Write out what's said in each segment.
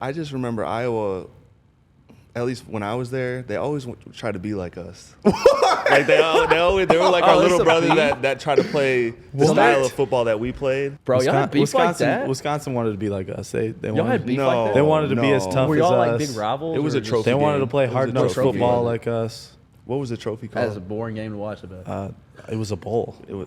I just remember Iowa, at least when I was there, they always try to be like us. Like they were like our little brothers that try to play the style of football that we played. Bro, y'all had beef like that? Wisconsin wanted to be like us. They y'all had beef like that? They wanted to be as tough Were as y'all like us. big rivals? It was a trophy They wanted game. to play hard-nosed football game. like us. What was the trophy That was a called? boring game to watch, I bet. It was a bowl. We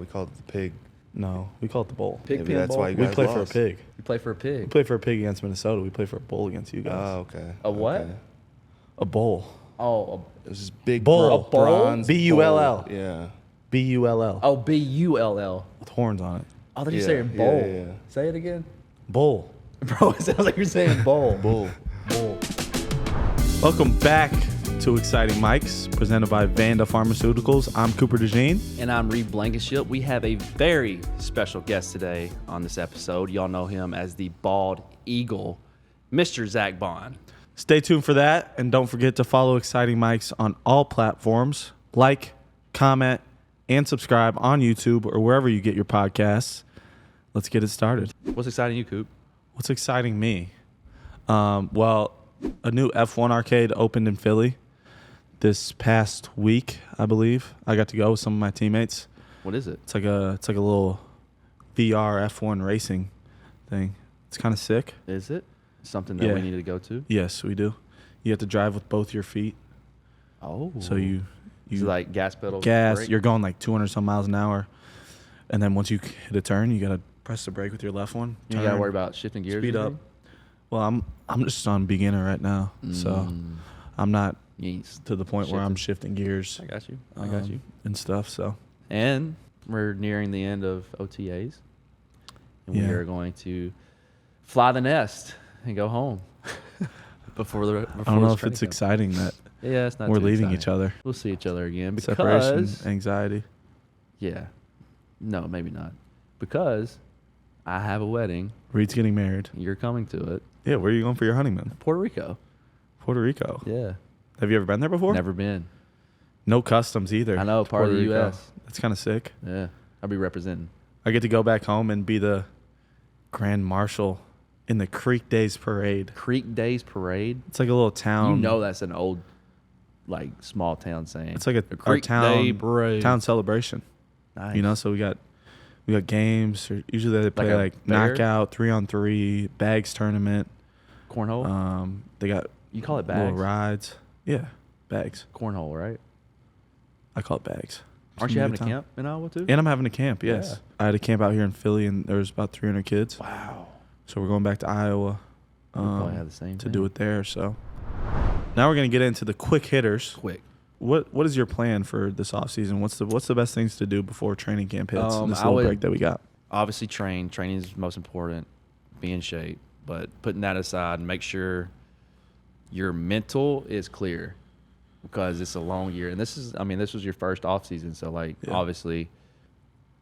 called it the pig. No, we call it the bowl. Pig Maybe pen that's bowl? why you We guys play lost. for a pig. You play for a We pig. play for a pig against Minnesota. We play for a bull against you guys. Oh, okay. A what? Okay. A bowl. Oh, It was this big Bull. A bowl? bronze B-U-L-L. bowl. Yeah. B-U-L-L. oh, B-U-L-L. With horns on it. I thought you were Yeah, saying bowl. yeah. Say it again. Bowl. Bro, it sounds like you're saying bowl. Bull. Bowl. Welcome back to Exciting Mics, presented by Vanda Pharmaceuticals. I'm Cooper DeJean. And I'm Reed Blankenship. We have a very special guest today on this episode. Y'all know him as the Bald Eagle, Mr. Zack Baun. Stay tuned for that, and don't forget to follow Exciting Mics on all platforms. Like, comment, and subscribe on YouTube or wherever you get your podcasts. Let's get it started. What's exciting you, Coop? What's exciting me? Well, a new F1 arcade opened in Philly this past week, I believe. I got to go with some of my teammates. What is it? It's like a little VR F1 racing thing. It's kind of sick. Is it something that Yeah. we need to go to? Yes, we do. You have to drive with both your feet. Oh. So you Is it like gas pedal? gas, brake? you're going like 200 some miles an hour. And then once you hit a turn, you got to press the brake with your left one. You got to turn, worry about shifting gears? speed or up. anything? Well, I'm just on beginner right now. So I'm not Yes. to the point where I'm shifting gears I got you. I got you. and stuff. So And we're nearing the end of OTAs. And we Yeah. are going to fly the nest and go home. before I don't know if it's exciting. exciting that Yeah, it's not we're too leaving exciting. each other. We'll see each other again because Separation, anxiety. yeah. No, maybe not. Because I have a wedding. Reed's getting married. You're coming to it. Yeah, where are you going for your honeymoon? Puerto Rico. Puerto Rico. Yeah. Have you ever been there before? Never been. No customs either. I know, part of Puerto the Rico. US. That's kind of sick. Yeah. I'll be representing. I get to go back home and be the grand marshal in the Creek Days Parade. Creek Days Parade. It's like a little town. You know that's an old, like, small town saying. It's like a our Creek Day Parade. town celebration. Nice. You know, so we got games. Or usually they play a like bear? knockout, 3-on-3, bags tournament. Cornhole? They got You call it little bags? rides. Yeah, bags. Cornhole, right? I call it bags. Aren't It's you gonna having be a good time. camp in Iowa too? And I'm having a camp, yes. Yeah. I had a camp out here in Philly, and there was about 300 kids. Wow. So we're going back to Iowa We probably have the same to thing. do it there. So now we're going to get into the quick hitters. Quick. What is your plan for this offseason? What's the best things to do before training camp hits? This I little would- break that we got. Obviously, train. Training is most important. Be in shape. But putting that aside, make sure your mental is clear because it's a long year. And this was your first off season, so obviously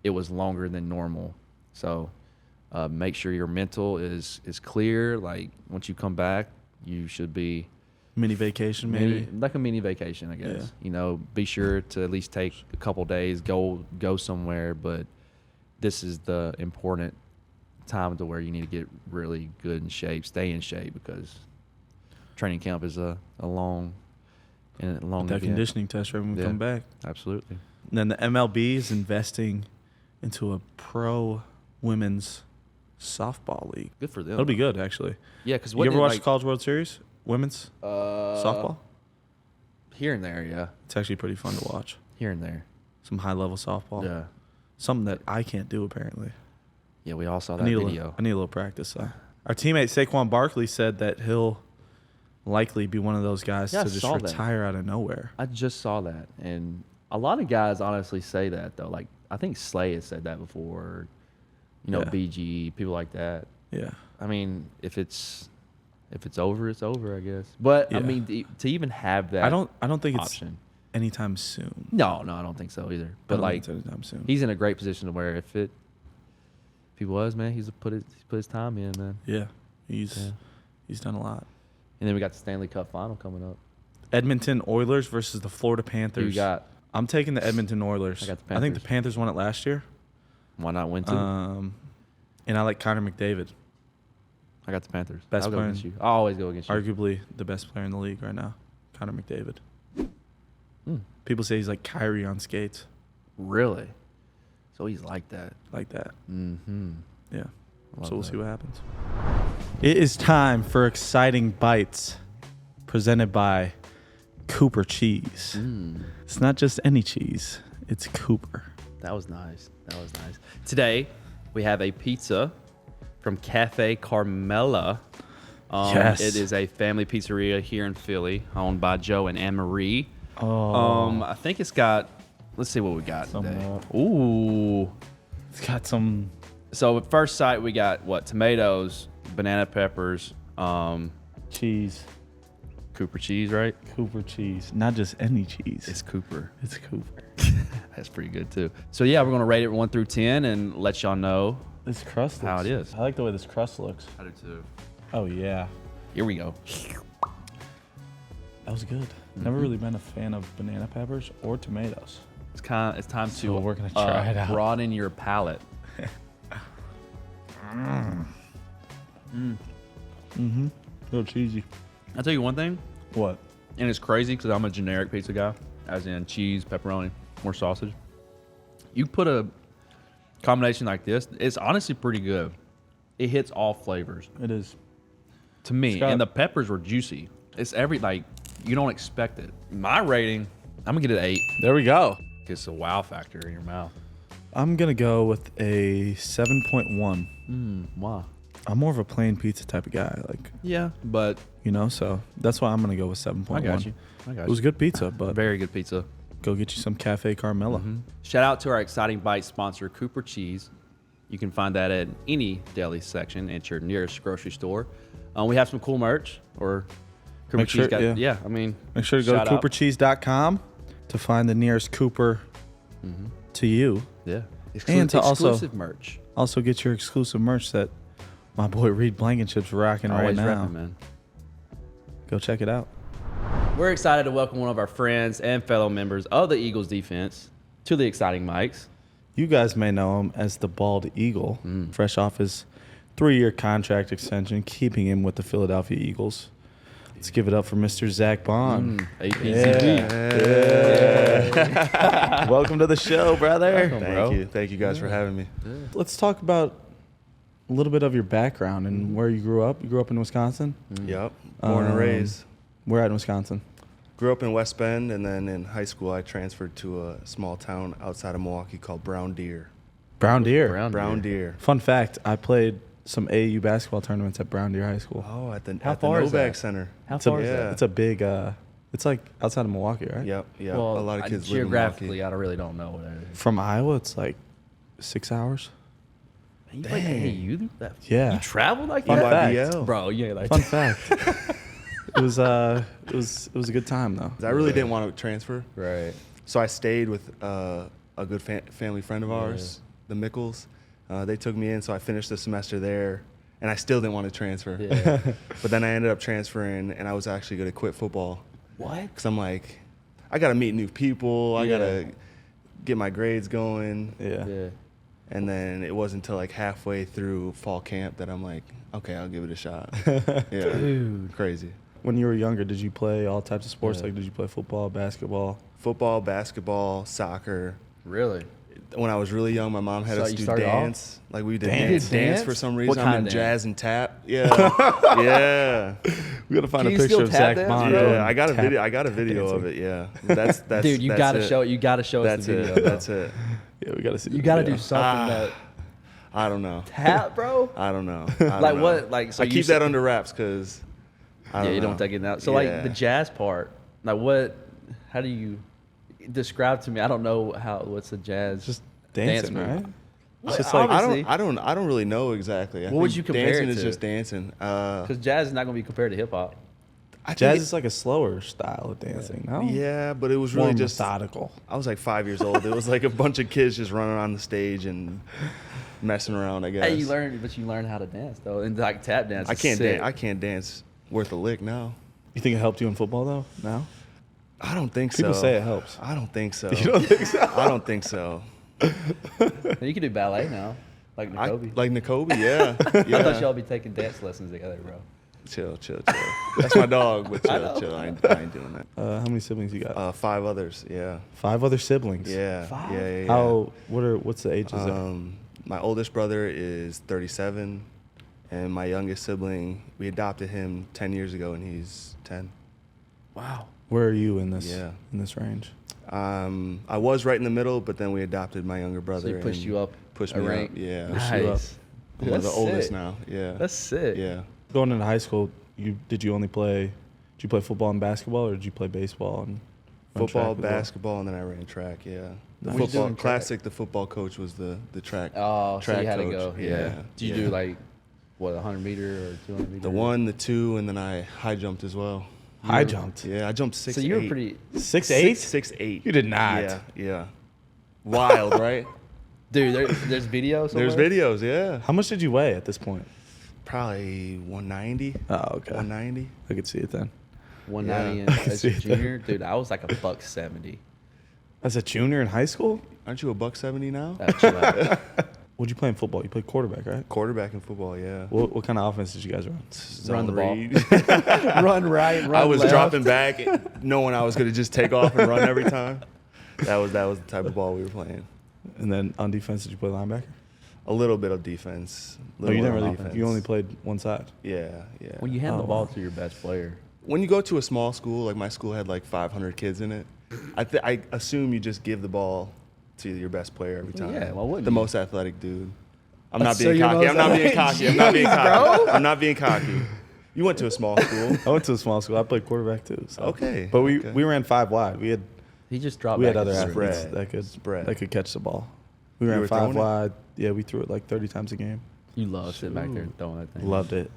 it was longer than normal. So make sure your mental is clear. Like once you come back, you should be Mini vacation, maybe. like a mini vacation, I guess. Yeah. You know, be sure to at least take a couple days, go somewhere. But this is the important time to where you need to get really good in shape, stay in shape because training camp is a long That event. conditioning test right when we Yeah. come back. Absolutely. And then the MLB is investing into a pro women's softball league. Good for them. That'll be good, actually. Yeah, because You ever watch the College World Series? Women's softball? Here and there, yeah. It's actually pretty fun to watch. Here and there. Some high-level softball. Yeah. Something that I can't do, apparently. Yeah, we all saw that I need video. a little practice, though. Our teammate Saquon Barkley said that he'll likely be one of those guys Yeah, I to just saw that. retire out of nowhere. I just saw that, and a lot of guys honestly say that though. Like I think Slay has said that before. You know, Yeah. BG, people like that. Yeah. I mean, if it's over, it's over, I guess. But I Yeah. mean, to even have that, I don't think it's option. anytime soon. No, I don't think so either. But I don't like, think it's anytime soon. he's in a great position to where if he was, man, he's put his time in, man. Yeah. He's done a lot. And then we got the Stanley Cup final coming up. Edmonton Oilers versus the Florida Panthers. Who you got? I'm taking the Edmonton Oilers. I got the I think the Panthers. Panthers won it last year. Why not win two? And I like Connor McDavid. I got the Panthers. Best I'll go player against you. I'll always go against you. Arguably the best player in the league right now, Connor McDavid. People say he's like Kyrie on skates. Really? So he's like that. Like that. Mm-hmm. Yeah. Love So we'll that. see what happens. It is time for Exciting Bites, presented by Cooper Cheese. It's not just any cheese. It's Cooper. That was nice. Today, we have a pizza from Cafe Carmela. Yes. It is a family pizzeria here in Philly, owned by Joe and Anne Marie. I think it's got, let's see what we got today. Ooh. It's got some So at first sight, we got what? Tomatoes, banana peppers, cheese. Cooper cheese, right? Cooper cheese. Not just any cheese. It's Cooper. It's Cooper. That's pretty good too. So yeah, we're gonna rate it 1 through 10 and let y'all know This crust how looks, it is. I like the way this crust looks. I do too. Oh, yeah. Here we go. That was good. Never really been a fan of banana peppers or tomatoes. It's time So to we're gonna try it out. broaden your palate. So cheesy. I'll tell you one thing, What? and it's crazy because I'm a generic pizza guy, as in cheese, pepperoni, more sausage. You put a combination like this, it's honestly pretty good. It hits all flavors It is. to me, It's got- and the peppers were juicy. It's you don't expect it. My rating, I'm gonna get an 8. There we go. It's a wow factor in your mouth. I'm going to go with a 7.1. Wow. I'm more of a plain pizza type of guy, Yeah, but so that's why I'm going to go with 7.1. I got you. It was good pizza, but Very good pizza. go get you some Cafe Carmela. Shout out to our Exciting Bites sponsor, Cooper Cheese. You can find that at any deli section at your nearest grocery store. We have some cool merch, or Cooper Make Cheese sure- got, yeah. I mean, Make sure to go shout to out. coopercheese.com to find the nearest Cooper to you. Yeah. And to also- exclusive merch. Also get your exclusive merch that my boy Reed Blankenship's rocking right Always now. repping, man. Go check it out. We're excited to welcome one of our friends and fellow members of the Eagles defense to the Exciting Mics. You guys may know him as the Bald Eagle, fresh off his 3-year contract extension, keeping him with the Philadelphia Eagles. Let's give it up for Mr. Zack Baun. APCB. Welcome to the show, brother. bro. Thank you guys for having me. Let's talk about a little bit of your background and where you grew up. You grew up in Wisconsin? Yep, born and raised. Where at in Wisconsin? Grew up in West Bend, and then in high school I transferred to a small town outside of Milwaukee called Brown Deer. Brown Deer. Brown Deer. Fun fact, I played some AAU basketball tournaments at Brown Deer High School. Oh, at the far is Novak that? Center. How It's a, far is that? it's a big, it's like outside of Milwaukee, right? Yep. A Well, lot of kids live in geographically, Milwaukee. I really don't know what that is. From Iowa, it's like 6 hours. You played AAU? Yeah. You traveled like Fun that? fact. YBL. Bro, you ain't like Fun fact. It was a good time though. I really didn't want to transfer, Right. so I stayed with a good family friend of ours, the Mickles. They took me in, so I finished the semester there, and I still didn't want to transfer. Yeah. But then I ended up transferring, and I was actually going to quit football What? because I'm like, I got to meet new people. I Yeah. got to get my grades going. Yeah. And then it wasn't until like halfway through fall camp that I'm like, okay, I'll give it a shot. Yeah. Dude. Crazy. When you were younger, did you play all types of sports? Yeah. Like, did you play football, basketball? Football, basketball, soccer. Really? When I was really young, my mom had So us you do started off? dance. Like we did Dance? dance for some reason. What kind I'm in of jazz and tap. Yeah. Yeah. We gotta find Can a you picture still of tap Zack dance, Baun. bro? Yeah, I got a Tap- video. I got a video of it. Yeah, that's Dude, you that's gotta it. show it. You gotta show us That's the video. it. That's it. Yeah, we gotta see. You the gotta video. do something that I don't know. tap, bro. I don't know. I don't Like know. what? Like so I you keep said- that under wraps because. Yeah, you don't take it out. So Yeah. like the jazz part, like what? How do you describe to me? I don't know what's the jazz? Just dancing, move? right? Well, It's just like obviously. I don't really know exactly. What would you compare dancing it is to? just dancing. Because jazz is not gonna be compared to hip hop. I think Jazz it- is like a slower style of dancing. No. Yeah, but it was More really just. methodical. I was like 5 years old. It was like a bunch of kids just running on the stage and messing around. I guess. Hey, you learn how to dance though, and like tap dance. I is can't sick. dance. I can't dance worth a lick now. You think it helped you in football though? Now I don't think so. people say it helps. I don't think so. You don't think so? I don't think so. You can do ballet now. Like Nakobe. Like Nakobe, yeah. I thought y'all be taking dance lessons together, bro. Chill. That's my dog, but chill. I ain't doing that. How many siblings you got? 5 others, yeah. 5 other siblings. Yeah. 5? How? What's the ages? My oldest brother is 37, and my youngest sibling, we adopted him 10 years ago, and he's 10. Wow. Where are you in this? Yeah. In this range? I was right in the middle, but then we adopted my younger brother. So he pushed you up. Pushed a me rank. up. Yeah. Pushed you up. Nice. I'm That's the oldest sick. now. Yeah. That's sick. Yeah. Going into high school, did you play football and basketball, or did you play baseball and run Football, track as well? basketball, and then I ran track. Yeah. The What you football doing track? classic. The football coach was the track. Oh, track so you had coach. to go. Yeah. Did you yeah. do like 100 meter or 200 meter? The 1, the 2, and then I high jumped as well. High jumped. Yeah, I jumped 6'8". So you were pretty. 6'8"? 6'8". You did not. Yeah. Wild, right? Dude, there's videos. There's videos. Yeah. How much did you weigh at this point? Probably 190. Oh, okay. 190. I could see it then. 190 Yeah. and as a junior, dude, I was like a $170. As a junior in high school, Aren't you a $170 now? Chill out. what'd you play in football? You played quarterback, right? Quarterback in football. Yeah. What kind of offense did you guys run? Run the Zone ball. read. Run right, run I was left. dropping back, knowing I was going to just take off and run every time. That was the type of ball we were playing. And then on defense, did you play linebacker? A little bit of defense. Oh, you little didn't bit of really. offense. You only played one side. Yeah. When you hand Oh, the ball wow. to your best player, When you go to a small school, like my school had like 500 kids in it, I assume you just give the ball to your best player every time. Yeah, why wouldn't the you? most athletic dude. I'm not So being you're cocky. most I'm not being athletic. cocky. I'm not being Jeez, cocky. bro. I'm not being cocky. You went to a small school. I went to a small school. I played quarterback too. So. Okay, But we okay. ran 5 wide. We had he just dropped. we had back other and athletes Spread. that could catch the ball. We You ran were 5 throwing it? wide. Yeah, we threw it like 30 times a game. You love sitting back there and throwing that thing. Loved it.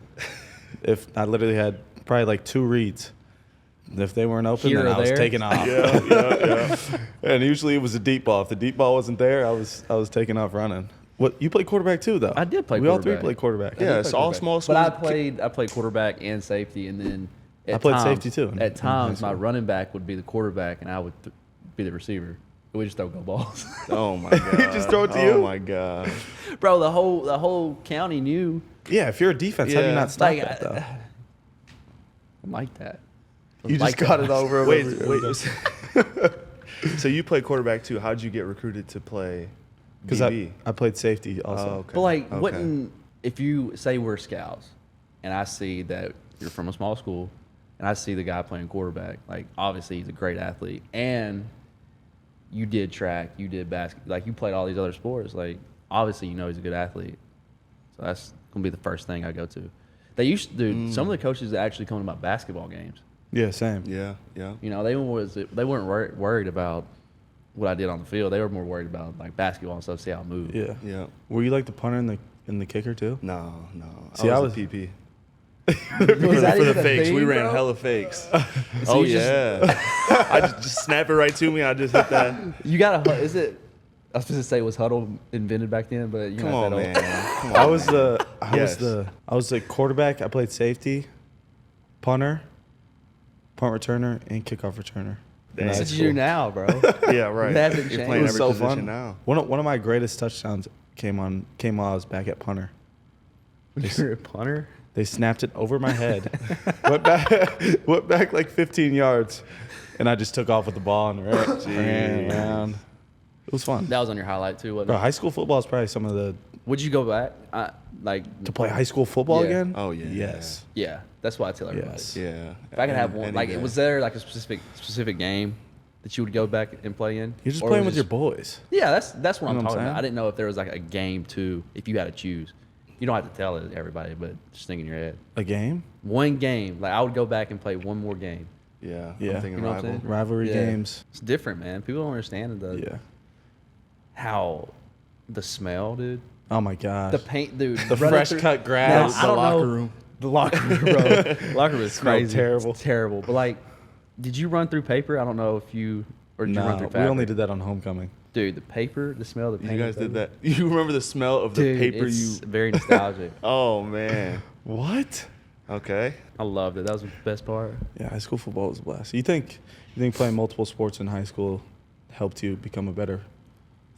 If I literally had probably like 2 reads. If they weren't open, Here then or I was there? taking off. Yeah. And usually it was a deep ball. If the deep ball wasn't there, I was taking off running. What you played quarterback too, though? I did play We all 3 quarterback. played quarterback. Yeah, it's all quarterback. small But schools. I played quarterback and safety, and then at I played times- safety, too, in At times, high my school. running back would be the quarterback, and I would be the receiver. We just throw go balls, Oh my god. just throw it to you? Oh my god. bro. The whole county knew. Yeah, if you're a defense, how do you Yeah. not stop Like, that though? I'm like that. You like just got that. it over. Wait. So you played quarterback too. How'd you get recruited to play Because DB? I played safety also. Oh, okay. But like, Okay. wouldn't if you say we're scouts, and I see that you're from a small school, and I see the guy playing quarterback, like obviously he's a great athlete, and you did track, you did basketball, like you played all these other sports, like obviously you know he's a good athlete. So that's gonna be the first thing I go to. They used to do some of the coaches that actually come to my basketball games. Yeah, same. Yeah. You know, they weren't worried about what I did on the field. They were more worried about like basketball and stuff, see how I moved. Yeah. Yeah. Were you like the punter and the kicker too? No. See, I I was was- a PP. Is For that the even a fakes, thing, we ran bro? hella fakes. So Oh you just- yeah. I just snap it right to me. I just hit that. You got to, is it, I was supposed to say, was huddle invented back then? But you're Come not on, that man. old. Come on, I was man. I was the quarterback. I played safety, punter, punt returner, and kickoff returner. Dang. That's High what you do school. now, bro. Yeah, right. It hasn't You're changed. playing It was every so position fun. now. One of my greatest touchdowns came while I was back at punter. You're a punter? They snapped it over my head, went back like 15 yards, and I just took off with the ball and ran around. It was fun. That was on your highlight too, wasn't Bro, it? high school football is probably some of the Would you go back? to play high school football Yeah. again. Oh, yeah. Yes. Yeah, that's what I tell everybody. Yes. Yeah. If I could have one, Any like, day. was there like a specific game that you would go back and play in? You're just Or playing was with it your boys. Yeah, that's what You know I'm what I'm talking about. saying? I didn't know if there was like a game too, if you had to choose. You don't have to tell it everybody, but just think in your head. A game, One game, like I would go back and play one more game. Yeah. Yeah. I'm thinking You know what I'm rival. saying? rivalry Yeah. games. It's different, man. People don't understand how the smell, dude. Oh my gosh. The paint, dude. The running fresh through- cut grass. Now, I don't The locker know- room. The locker room, bro. Locker room is Smelled crazy. terrible. It's terrible. But like, did you run through paper? I don't know if you or did you run No, through we fabric? only did that on homecoming. Dude, the paper, the smell of the You paint. guys did that. You remember the smell of the Dude, paper it's you. very nostalgic. Oh man. What? Okay. I loved it. That was the best part. Yeah, high school football was a blast. You think playing multiple sports in high school helped you become a better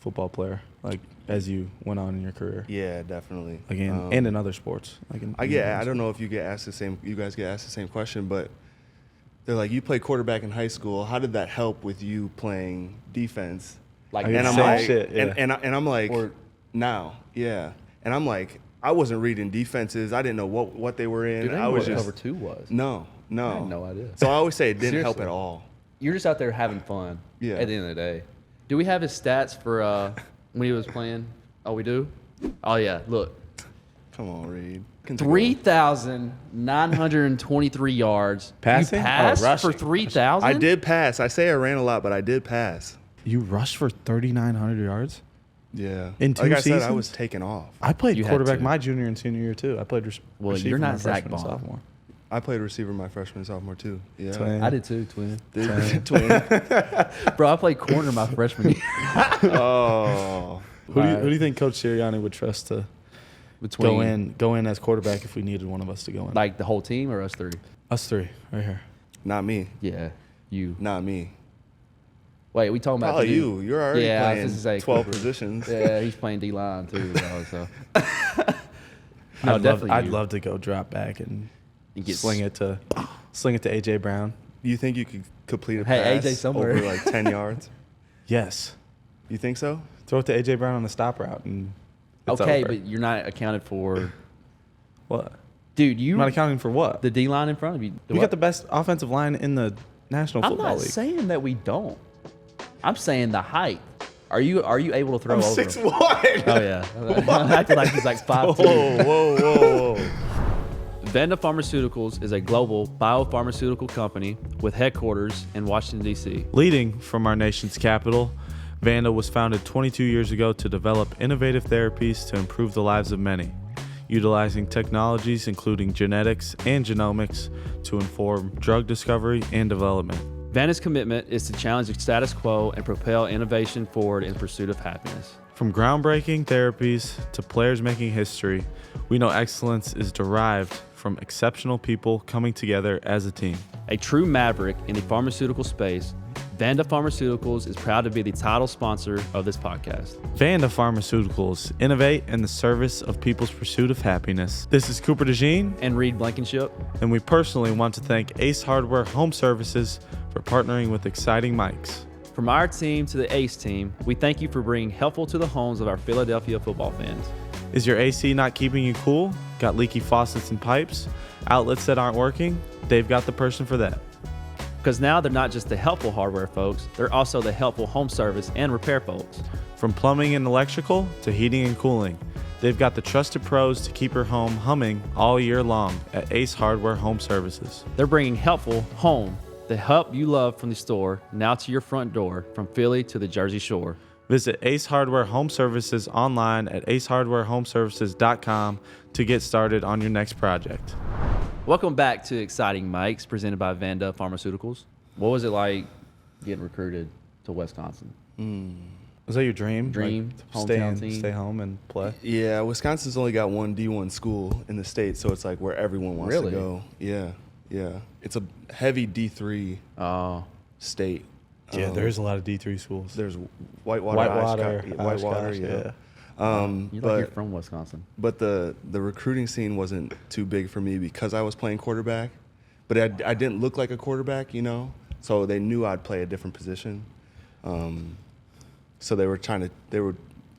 football player? Like as you went on in your career? Yeah, definitely. Again, and in other sports. I don't know if you guys get asked the same question, but they're like, you play quarterback in high school. How did that help with you playing defense? And I'm like, shit, yeah. and I'm like, now, yeah. And I'm like, I wasn't reading defenses. I didn't know what they were in. Dude, I was just cover 2 was. No. I had no idea. So I always say it didn't help at all. You're just out there having fun. Yeah. At the end of the day, do we have his stats for when he was playing? Oh, we do. Oh yeah, look. Come on, Reed. 3,923 yards. Passing? You passed for 3,000? I did pass. I say I ran a lot, but I did pass. You rushed for 3,900 yards? Yeah. In 2 like I seasons? said, I was taking off. I played You had quarterback to. my junior and senior year, too. I played Well, receiver you're not my Zack freshman and Baun. sophomore. I played receiver my freshman and sophomore, too. Yeah. Twin. I did too, twin. Twin. Bro, I played corner my freshman year. Oh. Who do you think Coach Sirianni would trust to Between go in as quarterback if we needed one of us to go in? like the whole team or us 3? Us 3, right here. Not me. Yeah, you. Not me. Wait, we talking about Probably you. You're already Yeah, I was playing just gonna say 12 Cooper. positions. Yeah, he's playing D-line too, bro, so. No, definitely I'd you. love to go drop back and get sling it to AJ Brown. You think you could complete a Hey, pass AJ somewhere. over like 10 yards? Yes. You think so? Throw it to AJ Brown on the stop route and it's Okay, over. but you're not accounted for. What? Dude, you I'm not accounting for what? the D-line in front of you. We got the best offensive line in the National I'm Football not League. saying that we don't. I'm saying the height. Are you able to throw I'm over? 6'1". Oh yeah. I'm acting like he's like 5'2". Whoa. Vanda Pharmaceuticals is a global biopharmaceutical company with headquarters in Washington, D.C. Leading from our nation's capital, Vanda was founded 22 years ago to develop innovative therapies to improve the lives of many, utilizing technologies including genetics and genomics to inform drug discovery and development. Vanda's commitment is to challenge the status quo and propel innovation forward in pursuit of happiness. From groundbreaking therapies to players making history, we know excellence is derived from exceptional people coming together as a team. A true maverick in the pharmaceutical space, Vanda Pharmaceuticals is proud to be the title sponsor of this podcast. Vanda Pharmaceuticals innovate in the service of people's pursuit of happiness. This is Cooper DeJean, And Reed Blankenship. and we personally want to thank Ace Hardware Home Services for partnering with Exciting Mics. From our team to the ACE team, we thank you for bringing helpful to the homes of our Philadelphia football fans. Is your AC not keeping you cool? Got leaky faucets and pipes? Outlets that aren't working? They've got the person for that. Because now they're not just the helpful hardware folks, they're also the helpful home service and repair folks. From plumbing and electrical to heating and cooling, they've got the trusted pros to keep your home humming all year long at Ace Hardware Home Services. They're bringing helpful home, the help you love from the store, now to your front door, from Philly to the Jersey Shore. Visit Ace Hardware Home Services online at acehardwarehomeservices.com to get started on your next project. Welcome back to Exciting Mics, presented by Vanda Pharmaceuticals. What was it like getting recruited to Wisconsin? Was that your dream? Dream, Like, hometown team? stay home and play? Yeah, Wisconsin's only got one D1 school in the state, so it's like where everyone wants Really? to go. Yeah. It's a heavy D3 Oh, state. Yeah, there's a lot of D3 schools. There's Whitewater, Oshkosh, yeah. you're from Wisconsin. But the recruiting scene wasn't too big for me because I was playing quarterback, but I didn't look like a quarterback, so they knew I'd play a different position. So they were they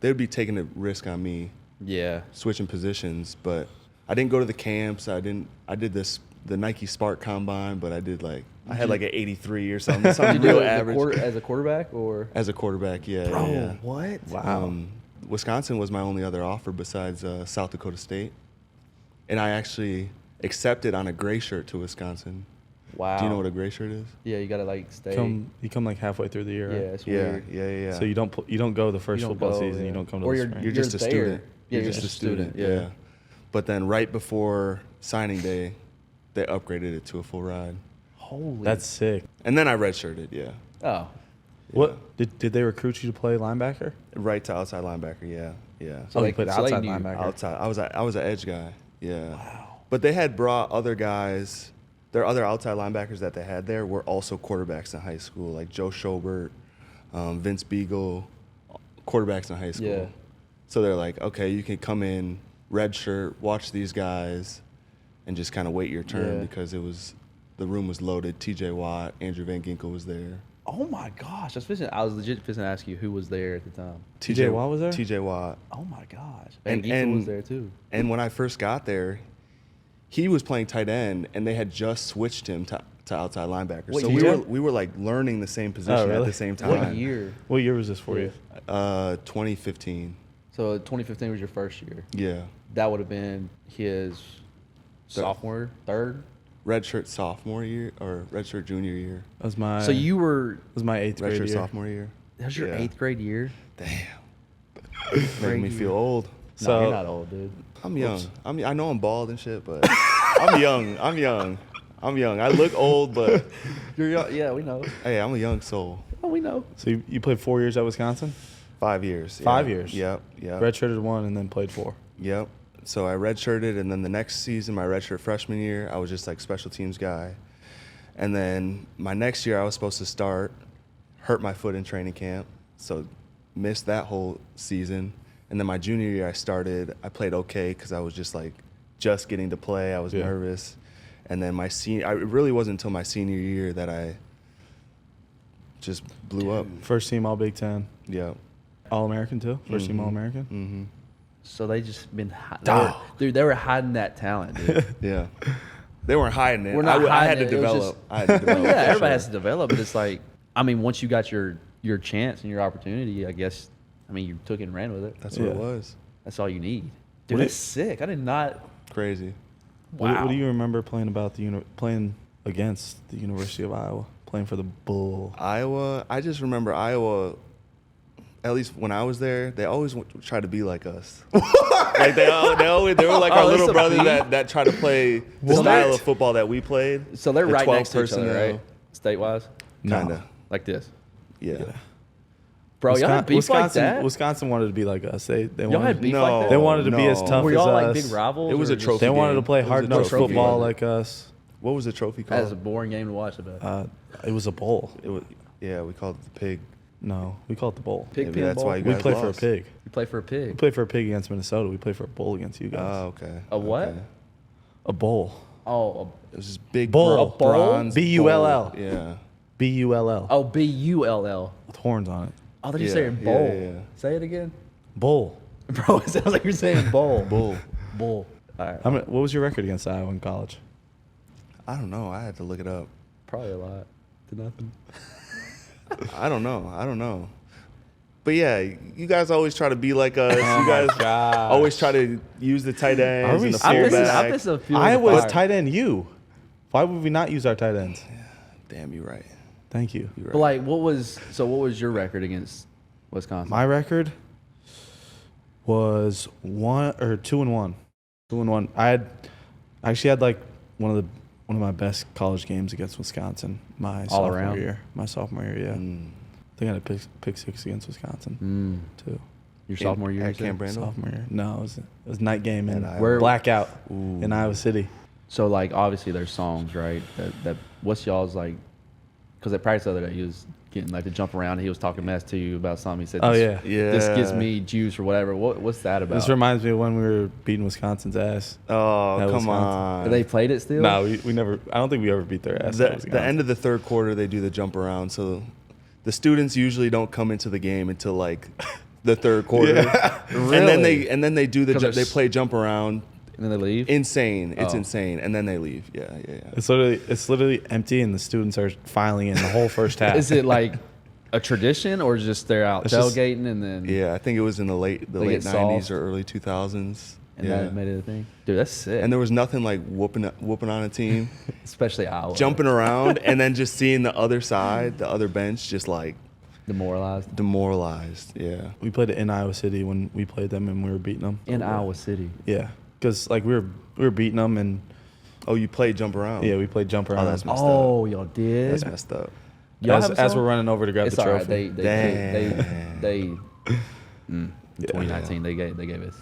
would be taking a risk on me Yeah. switching positions, but I didn't go to the camps. I did the Nike Spark Combine, but I had like an 83 or something Did you do real it average. as a quarterback or? As a quarterback, yeah. Bro, yeah. what? Wow. Wisconsin was my only other offer besides South Dakota State. And I actually accepted on a gray shirt to Wisconsin. Wow. Do you know what a gray shirt is? Yeah, you gotta like stay. You come like halfway through the year, right? Yeah, it's weird. Yeah. So you don't go the first You don't football go, season. yeah. You don't come to Or the you're- spring. You're just a there. student. Yeah, You're just a student. yeah. But then right before signing day, they upgraded it to a full ride. Holy. That's sick. And then I redshirted, yeah. Oh. What did they recruit you to play linebacker? Right to outside linebacker, yeah. So they- you played so they outside knew- linebacker. Outside. I was an edge guy, yeah. Wow. But they had brought other guys. Their other outside linebackers that they had there were also quarterbacks in high school, like Joe Schobert, Vince Beagle, quarterbacks in high school. Yeah. So they're like, okay, you can come in, red shirt, watch these guys, and just kind of wait your turn because the room was loaded. TJ Watt, Andrew Van Ginkel was there. Oh my gosh, I was legit fixing to ask you who was there at the time. TJ Watt was there? TJ Watt. Oh my gosh. Van Ginkel was there too. And when I first got there, he was playing tight end, and they had just switched him to outside linebacker. So we were like learning the same position at the same time. What year? What year was this for you? 2015. So 2015 was your first year. Yeah. That would have been his sophomore, third. Redshirt sophomore year or redshirt junior year. That was my. So you were. It was my 8th grade year. Redshirt sophomore year. That was your 8th grade year. Damn. Making me feel old. No, So you're not old, dude. I'm young. I know I'm bald and shit, but I'm young. I look old, but You're young. Yeah, we know. hey, I'm a young soul. Oh, we know. So you played 4 years at Wisconsin? 5 years. 5 years. Yep. Redshirted 1 and then played 4. Yep. So I redshirted, and then the next season, my redshirt freshman year, I was just like special teams guy. And then my next year, I was supposed to start, hurt my foot in training camp, so missed that whole season. And then my junior year, I played okay because I was just getting to play. I was nervous. And then it really wasn't until my senior year that I just blew up. First team All Big Ten. Yeah. All American too? First team All American? Mm-hmm. So they just been they were hiding that talent, dude. Yeah. They weren't hiding it. We're not I hiding had to it. It was develop. just- I had to develop. Yeah, for everybody sure. has to develop, but it's like, I mean, once you got your chance and your opportunity, I guess, I mean, you took it and ran with it. That's what it was. That's all you need. Dude, What that's sick. I did not. Crazy. Wow. What do you remember playing playing against the University of Iowa? Playing for the Bull. Iowa, I just remember Iowa, at least when I was there, they always tried to be like us. Like they were like our little brother that tried to play the style of football that we played. So they're The right 12 next to each other, personnel. right? State-wise? Kinda. Like this. Yeah. Bro, y'all had beef like that? Wisconsin wanted to be like us. They Y'all wanted, had beef No. like that? They wanted to be as No. tough Were as y'all like us. big rivals? It was or a just- trophy They wanted to game. play It was a hard-nosed trophy football game. like us. What was the trophy That was a called? boring game to watch, I bet. It was a bowl. We called it the pig. No, we call it the bowl. Pig Maybe pin that's bowl? why you We guys play for a lost. pig. You play for a We pig. play for a pig against Minnesota. We play for a bowl against you guys. Oh, okay. A what? Okay. A bowl. Oh, It was this big Bull. A bowl? bronze B-U-L-L. bowl. Yeah. B-U-L-L. oh, B-U-L-L. With horns on it. Oh, they're just Yeah, saying yeah, bowl. yeah. Say it again. Bowl. Bro, it sounds like you're saying bowl. Bull. Bull. All right. What was your record against Iowa in college? I don't know. I had to look it up. Probably a lot to nothing. I don't know. But yeah, you guys always try to be like us. You guys always try to use the tight ends and the I'm fullback. missing a few. Iowa's tight end you. Why would we not use our tight ends? Damn, you're right. Thank you. You're But right. like, what was your record against Wisconsin? My record was 2-1. 2-1. I actually had like one of my best college games against Wisconsin. My All sophomore around? year. My sophomore year, yeah. Mm. I think I had a pick six against Wisconsin too. Your sophomore year? at you said? Camp Randall? Sophomore year. No, it was night game in At Iowa. blackout Ooh. in Iowa City. So like, obviously there's songs, right? That what's y'all's like? Because at practice the other day, he was getting like to jump around. He was talking mess to you about something. He said, Oh, this, yeah. this gives Yeah. me juice or whatever. What's that about? This reminds me of when we were beating Wisconsin's ass. Oh, At come Wisconsin. on. They played it still. No, we never. I don't think we ever beat their ass. at The Wisconsin. end of the third quarter, they do the jump around. So the students usually don't come into the game until like the third quarter. Really? And then they do 'Cause they there's- play jump around. And then they leave. Insane. It's Oh. insane. And then they leave. Yeah. It's literally empty, and the students are filing in the whole first half. Is it like a tradition or just they're out It's just- tailgating and then Yeah, I think it was in the late They late get 90s soft. or early 2000s. and yeah. that made it a thing? Dude, that's sick. And there was nothing like whooping on a team, especially Iowa. jumping around, and then just seeing the other side, the other bench, just like demoralized demoralized. Yeah. We played it in Iowa City when we played them, and we were beating them. in Iowa City. Yeah, because like we were beating them, and Oh, you played jump around. yeah, we played jump around. that's messed Oh, y'all did. That's messed up. Y'all as have a as song? we're running over to grab It's the all right. trophy. They in 2019 they gave us.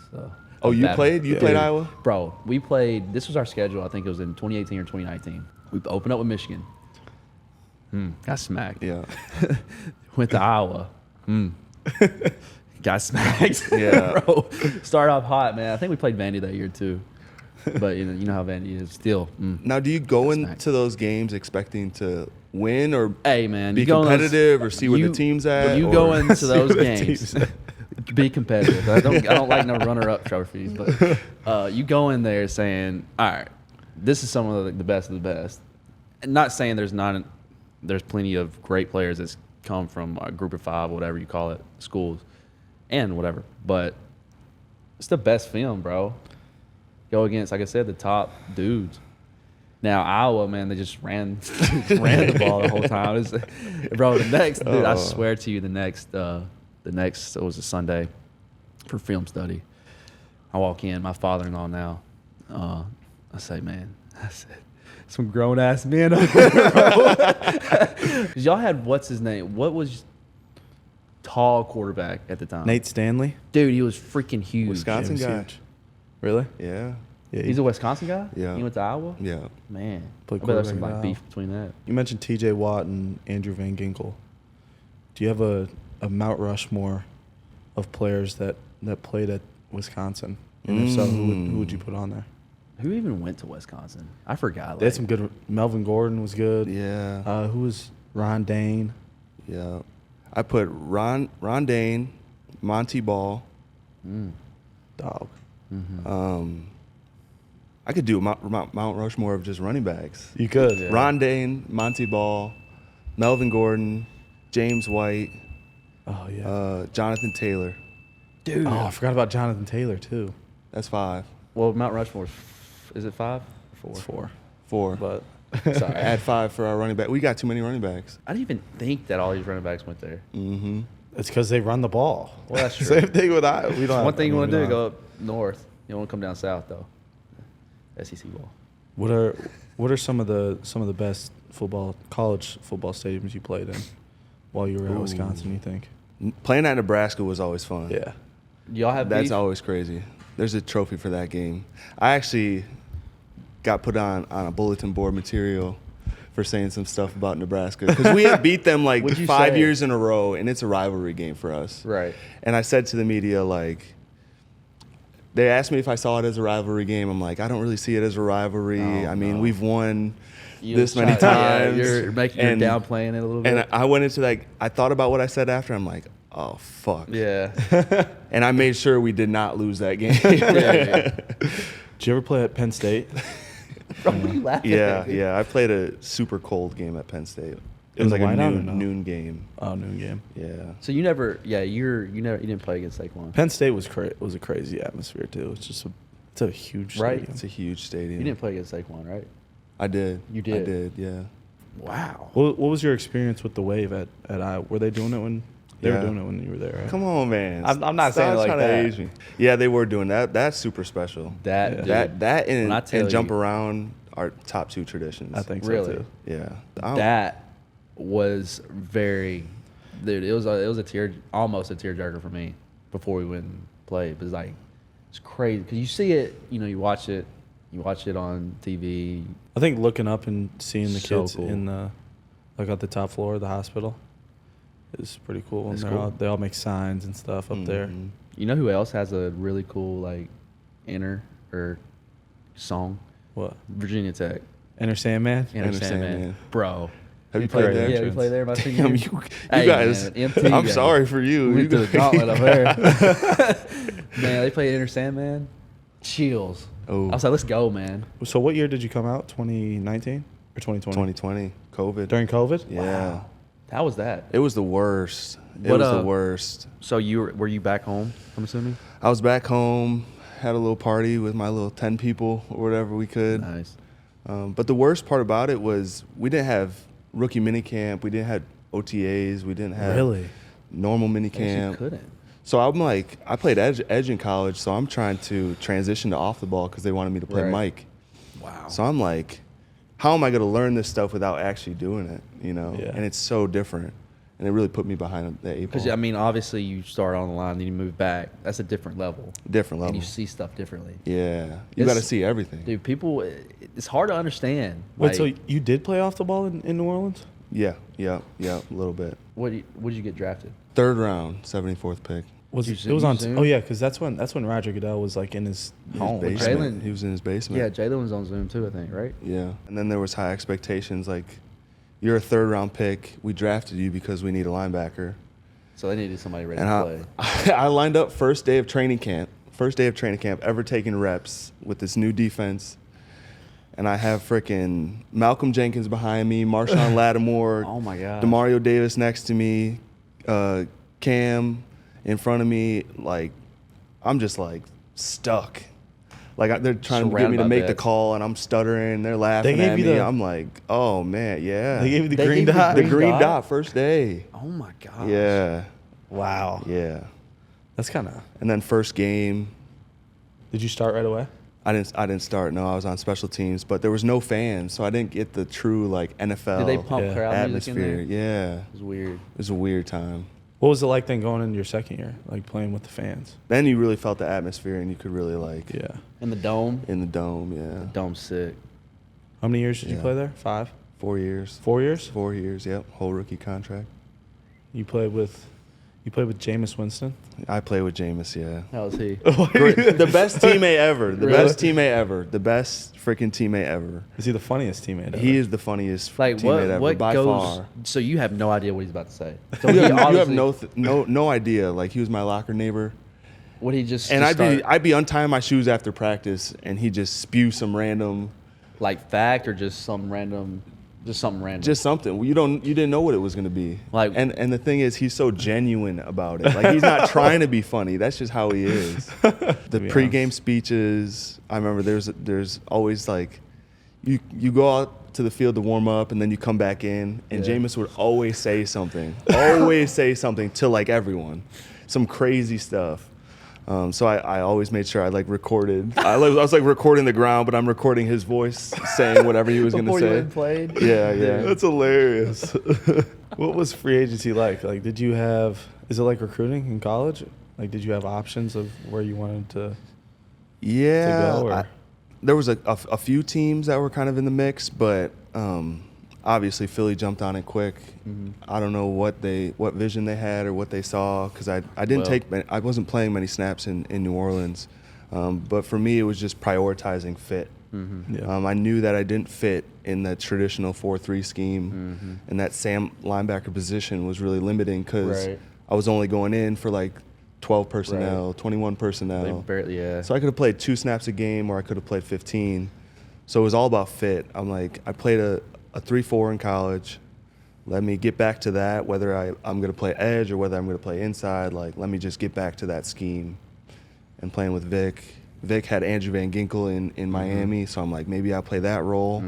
Oh, you that- played? You played Iowa? Bro, we played. This was our schedule. I think it was in 2018 or 2019. We opened up with Michigan. Got smacked. Yeah. Went to Iowa. got smacked. Yeah. Bro, started off hot, man. I think we played Vandy that year too. But you know how Vandy is still. Now, do you go into those games expecting to win or hey, man, be competitive or see where the team's at? You go into those games, be competitive. I don't like no runner-up trophies, but you go in there saying, all right, this is some of the best of the best. And not saying there's plenty of great players that's come from a group of 5, whatever you call it, schools, and whatever. But it's the best film, bro. Go against, like I said, the top dudes. Now Iowa, man, they just ran the ball the whole time. Bro, the next, dude, I swear to you, the next, it was a Sunday for film study. I walk in, my father-in-law now. I say, some grown ass men over there, bro. 'Cause y'all had what's his name? What was tall quarterback at the time? Nate Stanley, Dude, he was freaking huge. Wisconsin He was guy. huge. Really? Yeah. Yeah. He's a Wisconsin guy? Yeah. He went to Iowa? Yeah. Man. Played I bet there's some quarterback like at beef between that. You mentioned T.J. Watt and Andrew Van Ginkel. Do you have a Mount Rushmore of players that played at Wisconsin? And if so, who would you put on there? Who even went to Wisconsin? I forgot. They had some good. Melvin Gordon was good. Yeah. Who was Ron Dane? Yeah. I put Ron Dane, Monty Ball. Dog. I could do Mount Rushmore of just running backs. You could. Yeah. Ron Dane, Monty Ball, Melvin Gordon, James White, Oh yeah. Jonathan Taylor. Dude. Oh, I forgot about Jonathan Taylor too. That's 5. Well, Mount Rushmore, is it 5 or 4? It's 4. 4. But Sorry. Add 5 for our running back. We got too many running backs. I didn't even think that all these running backs went there. Mm-hmm. it's because they run the ball. Well, that's true. Same thing with I. We don't. One thing you want to do, we go don't- up north. You don't want to come down south, though. SEC ball. What are some of the best college football stadiums you played in while you were at Ooh. Wisconsin? You think? Playing at Nebraska was always fun. Yeah. Y'all have That's beef? always crazy. There's a trophy for that game. I actually got put on a bulletin board material for saying some stuff about Nebraska because we had beat them like What'd you 5 say? years in a row, and it's a rivalry game for us. Right. And I said to the media, like, they asked me if I saw it as a rivalry game. I'm like, I don't really see it as a rivalry. Oh, I mean, no. we've won You this was many trying- times. Yeah, you're downplaying it a little bit. And I went into like, I thought about what I said after. I'm like, oh, fuck. yeah. And I made sure we did not lose that game. yeah. Did you ever play at Penn State? Bro, what are you laughing Yeah, at? yeah. I played a super cold game at Penn State. It In was the like a whiteout or no? noon game. Oh, noon game. Yeah. So you never, you didn't play against Saquon. Penn State was a crazy atmosphere too. It's a huge Right. stadium. It's a huge stadium. You didn't play against Saquon, right? I did. You did? I did, yeah. Wow. What was your experience with the Wave at Iowa? Were they doing it when they were Yeah. doing it when you were there? Right? Come on, man. I'm not saying it like trying that. to age me. Yeah, they were doing that. That's super special. That, Yeah. dude, That When I and tell jump you- around are top 2 traditions. I think Really? so too. Yeah. that was very, dude. It was almost a tearjerker for me before we went and played. It was like, it's crazy because you see it, you watch it on TV. I think looking up and seeing the So kids cool. in the at the top floor of the hospital is pretty cool. It's And cool. they all make signs and stuff up there. Mhm. You know who else has a really cool song? What? Virginia Tech. Enter Sandman? Enter Enter Sandman. Sandman. Bro. Have you played played there? Yeah, we played there my senior Damn, year. you Hey, guys. man, MT I'm guy. sorry for you. We went You to the guys- gauntlet up there. Man, they played Enter Sandman. Chills. Oh. I was like, let's go, man. So what year did you come out? 2019 or 2020? 2020, COVID. During COVID? Yeah. How was that? It was the worst. It What, was the worst. So were you back home, I'm assuming? I was back home, had a little party with my little 10 people or whatever we could. Nice. But the worst part about it was we didn't have rookie minicamp. We didn't have OTAs. We didn't have Really? normal I guess you minicamp. couldn't. So I'm like, I played edge in college, so I'm trying to transition to off the ball because they wanted me to play Right. Mike. Wow. So I'm like, how am I going to learn this stuff without actually doing it? Yeah. And it's so different. And it really put me behind the 8 ball. Because, I mean, obviously you start on the line, then you move back. That's a different level. Different level. And you see stuff differently. Yeah. You It's- got to see everything. Dude, people, it's hard to understand. Wait, Like, so you did play off the ball in New Orleans? Yeah, a little bit. what did you get drafted? 3rd round, 74th pick. It was on. Oh yeah, because that's when Roger Goodell was like in his home. Basement. He was in his basement. Yeah, Jalen was on Zoom too, I think, right? Yeah, and then there was high expectations. Like, you're a 3rd-round pick. We drafted you because we need a linebacker. So they needed somebody ready to play. I lined up first day of training camp ever taking reps with this new defense. And I have frickin' Malcolm Jenkins behind me, Marshawn Lattimore, oh my God, Demario Davis next to me, Cam in front of me. Like, I'm just like stuck. Like, they're trying to get me to make the call, and I'm stuttering. They're laughing at me. I'm like, oh man, yeah. They gave you the green dot. The green dot first day. Oh my gosh. Yeah. Wow. Yeah. That's kind of. And then first game. Did you start right away? I didn't start. No, I was on special teams, but there was no fans, so I didn't get the true like NFL Did they pump crowd atmosphere. Music in there? Yeah, it was weird. It was a weird time. What was it like then going into your second year, like playing with the fans? Then you really felt the atmosphere, and you could really like In the dome. In the dome, yeah. The dome's sick. How many years did you play there? 5? 4 years. 4 years? 4 years. Yep, whole rookie contract. You played with Jamies Winston? I played with Jamies, yeah. How was he? The best teammate ever. The best teammate ever. The best freaking teammate ever. Is he the funniest teammate ever? He is the funniest teammate ever by far. So you have no idea what he's about to say. So you have no idea. Like, he was my locker neighbor. Would he just? And I'd be untying my shoes after practice, and he'd just spew some random, like, fact or just something random. Just something. You didn't know what it was going to be. Like, and the thing is, he's so genuine about it. Like, he's not trying to be funny. That's just how he is. The pregame speeches. I remember there's always like, you go out to the field to warm up, and then you come back in, and Jameis would always say something. Always say something to like everyone, some crazy stuff. So I always made sure I like recorded. I was like recording the ground, but I'm recording his voice saying whatever he was going to say. Before you even played? Yeah. That's hilarious. What was free agency like? Like, is it like recruiting in college? Like, did you have options of where you wanted to go? There was a few teams that were kind of in the mix, but obviously Philly jumped on it quick. Mm-hmm. I don't know what vision they had or what they saw, because I wasn't playing many snaps in New Orleans, but for me it was just prioritizing fit. Mm-hmm. Yeah. I knew that I didn't fit in the traditional 4-3 scheme, and that Sam linebacker position was really limiting because I was only going in for like 12 personnel, 21 personnel. So I could have played 2 snaps a game, or I could have played 15. So it was all about fit. I'm like, I played a 3-4 in college. Let me get back to that, whether I'm going to play edge or whether I'm going to play inside. Like, let me just get back to that scheme. And playing with Vic. Vic had Andrew Van Ginkel in Miami, so I'm like, maybe I'll play that role.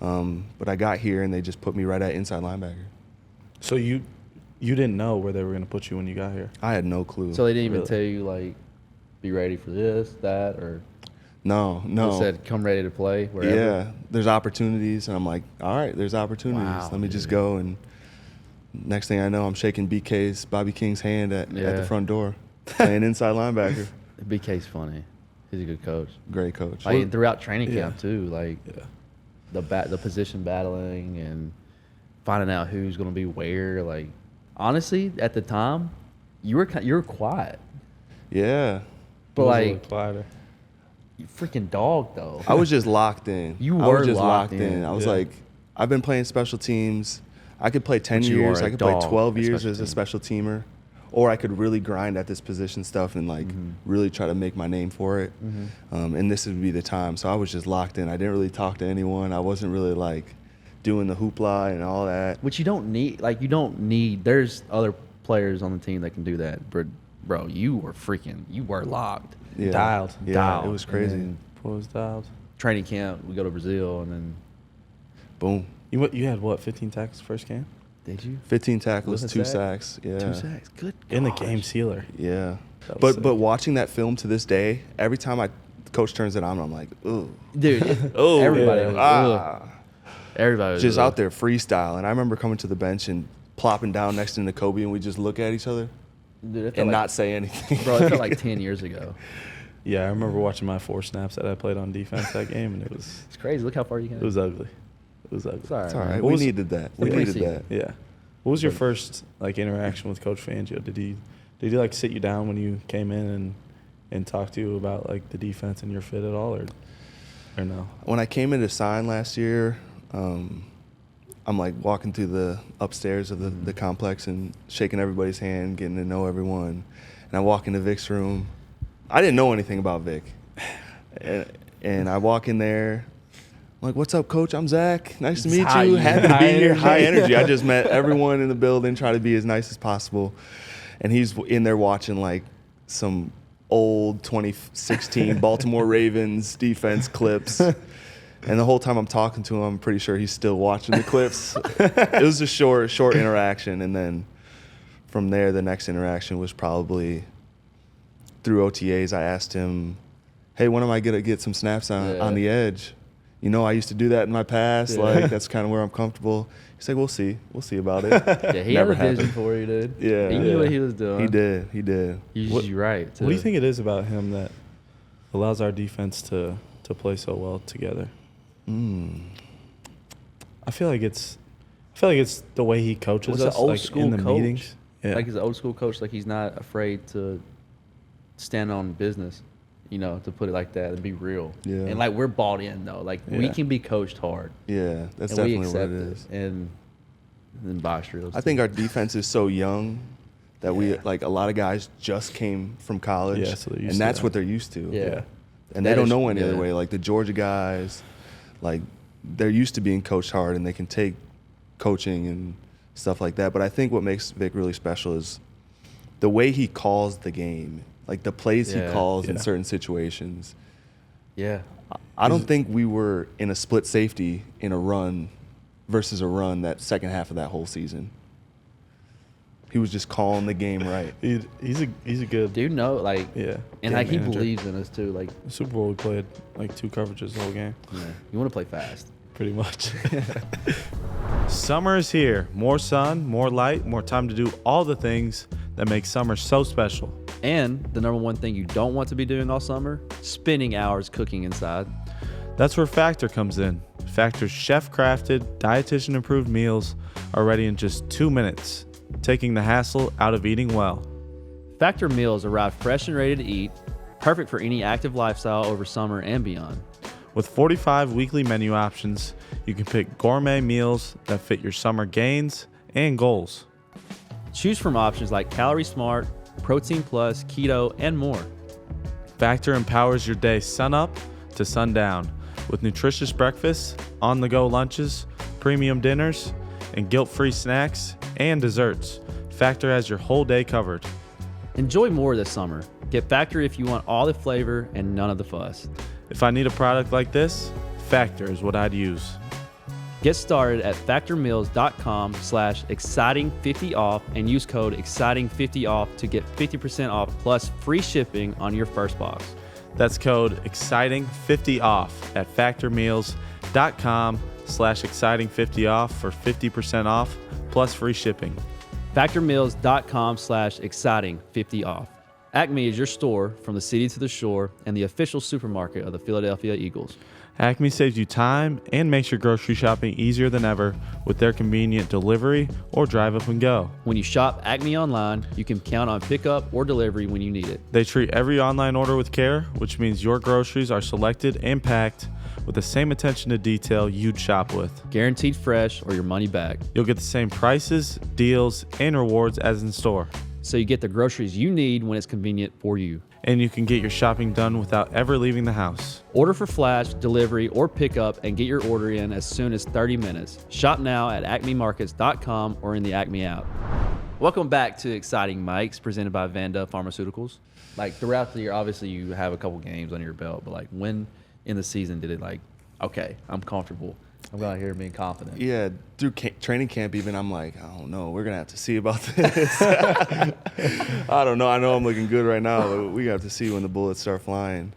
But I got here, and they just put me right at inside linebacker. So you didn't know where they were going to put you when you got here? I had no clue. So they didn't even tell you, like, be ready for this, that, or? No. They said, come ready to play wherever? Yeah, there's opportunities, and I'm like, all right, there's opportunities. Wow, let me just go. And next thing I know, I'm shaking Bobby King's hand at the front door, playing inside linebacker. BK's funny. He's a good coach. Great coach. Like, throughout training camp, too. Like, the position battling and finding out who's going to be where. Like, honestly, at the time, you were quiet. Yeah. But, like, quieter. You freaking dog, though. I was just locked in. I was just locked in. I was like, I've been playing special teams. I could play 10 years. I could play 12 years as a special teamer. Or I could really grind at this position stuff and, like, really try to make my name for it. And this would be the time. So I was just locked in. I didn't really talk to anyone. I wasn't really, like, doing the hoopla and all that. Which you don't need. Like, there's other players on the team that can do that. But, bro, you were locked. Yeah. Dialed. Yeah, it was crazy. What was dialed? Training camp, we go to Brazil, and then boom. You had what? 15 tackles first game? Did you? 15 tackles, 2 sacks. Yeah. 2 sacks. Good. In the game sealer. Yeah. But watching that film to this day, every time the coach turns it on, I'm like, ooh, dude. Everybody was. Everybody was just out there freestyle. And I remember coming to the bench and plopping down next to Kobe, and we just look at each other. Dude, and not say anything. Bro, it felt like 10 years ago. Yeah, I remember watching my 4 snaps that I played on defense that game, and it's crazy. Look how far you can. It was ugly. It's all right. We needed that. We needed that. Yeah. What was your first interaction with Coach Fangio? Did Did he like sit you down when you came in and talk to you about like the defense and your fit at all, or no? When I came in to sign last year, I'm like walking through the upstairs of the complex and shaking everybody's hand, getting to know everyone. And I walk into Vic's room. I didn't know anything about Vic. And I walk in there. I'm like, what's up, Coach? I'm Zach. Nice to meet you. Happy to be here. High energy. I just met everyone in the building, try to be as nice as possible. And he's in there watching like some old 2016 Baltimore Ravens defense clips. And the whole time I'm talking to him, I'm pretty sure he's still watching the clips. It was a short interaction. And then from there, the next interaction was probably through OTAs. I asked him, hey, when am I going to get some snaps on the edge? You know, I used to do that in my past. Like, that's kind of where I'm comfortable. He's like, we'll see. We'll see about it. Yeah, he had a vision for you, dude. Yeah. He knew what he was doing. He did. He's right, too. What do you think it is about him that allows our defense to play so well together? I feel like it's the way he coaches us, old like school in the coach. meetings. Yeah. Like he's an old school coach. Like he's not afraid to stand on business, you know, to put it like that and be real. Yeah. And like we're bought in though. Like we can be coached hard. Yeah, that's and we definitely accept what it is. And then box drills. I think our defense is so young that we like a lot of guys just came from college, So they're used and to that's that. what they're used to. Yeah. And That they don't is- know any yeah. other way. Like the Georgia guys, like they're used to being coached hard and they can take coaching and stuff like that. But I think what makes Vic really special is the way he calls the game, like the plays he calls in certain situations. Yeah. I don't think we were in a split safety in a run versus a run that second half of that whole season. He was just calling the game right. He's a good Dude, no, like, yeah. and game like he manager. believes in us too. Like, The Super Bowl we played like 2 coverages the whole game, yeah, you want to play fast. pretty much. Summer is here. More sun, more light, more time to do all the things that make summer so special. And the number one thing you don't want to be doing all summer, spending hours cooking inside. That's where Factor comes in. Factor's chef-crafted, dietitian-approved meals are ready in just 2 minutes, taking the hassle out of eating well. Factor meals arrive fresh and ready to eat, perfect for any active lifestyle over summer and beyond. With 45 weekly menu options, you can pick gourmet meals that fit your summer gains and goals. Choose from options like Calorie Smart, Protein Plus, Keto, and more. Factor empowers your day sun up to sundown with nutritious breakfasts, on-the-go lunches, premium dinners, and guilt-free snacks and desserts. Factor has your whole day covered. Enjoy more this summer. Get Factor if you want all the flavor and none of the fuss. If I need a product like this, Factor is what I'd use. Get started at factormeals.com/exciting50off and use code exciting50off to get 50% off plus free shipping on your first box. That's code exciting50off at factormeals.com/exciting50off for 50% off plus free shipping. Factormeals.com/exciting50off. Acme is your store from the city to the shore and the official supermarket of the Philadelphia Eagles. Acme saves you time and makes your grocery shopping easier than ever with their convenient delivery or drive up and go. When you shop Acme online, you can count on pickup or delivery when you need it. They treat every online order with care, which means your groceries are selected and packed with the same attention to detail you'd shop with. Guaranteed fresh or your money back. You'll get the same prices, deals, and rewards as in store. So you get the groceries you need when it's convenient for you. And you can get your shopping done without ever leaving the house. Order for flash, delivery, or pickup and get your order in as soon as 30 minutes. Shop now at acmemarkets.com or in the Acme app. Welcome back to Exciting Mics, presented by Vanda Pharmaceuticals. Like throughout the year, obviously you have a couple games under your belt, but like when in the season did it like, okay, I'm comfortable. I'm out here being confident. Yeah, through training camp even, I'm like, I don't know. We're going to have to see about this. I don't know. I know I'm looking good right now, but we have to see when the bullets start flying.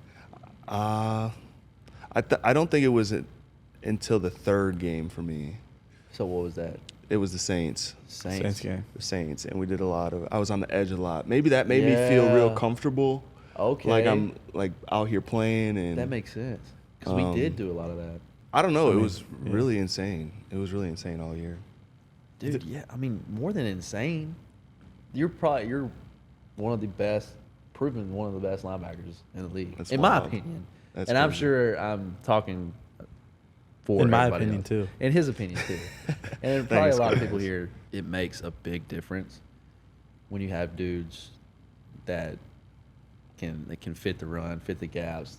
I don't think it was until the third game for me. So what was that? It was the Saints. Saints game. The Saints, and we did a lot of. I was on the edge a lot. Maybe that made me feel real comfortable. Okay. Like I'm like out here playing, and That makes sense. Because we did do a lot of that. I don't know. I mean, it was really insane. It was really insane all year. Dude, yeah. I mean, more than insane. You're one of the best linebackers in the league, That's in wild. my opinion. That's and I'm crazy. sure I'm talking for In my everybody opinion, else. too. In his opinion, too. And probably Thanks, a lot of guys. people here, it makes a big difference when you have dudes that can fit the run, fit the gaps,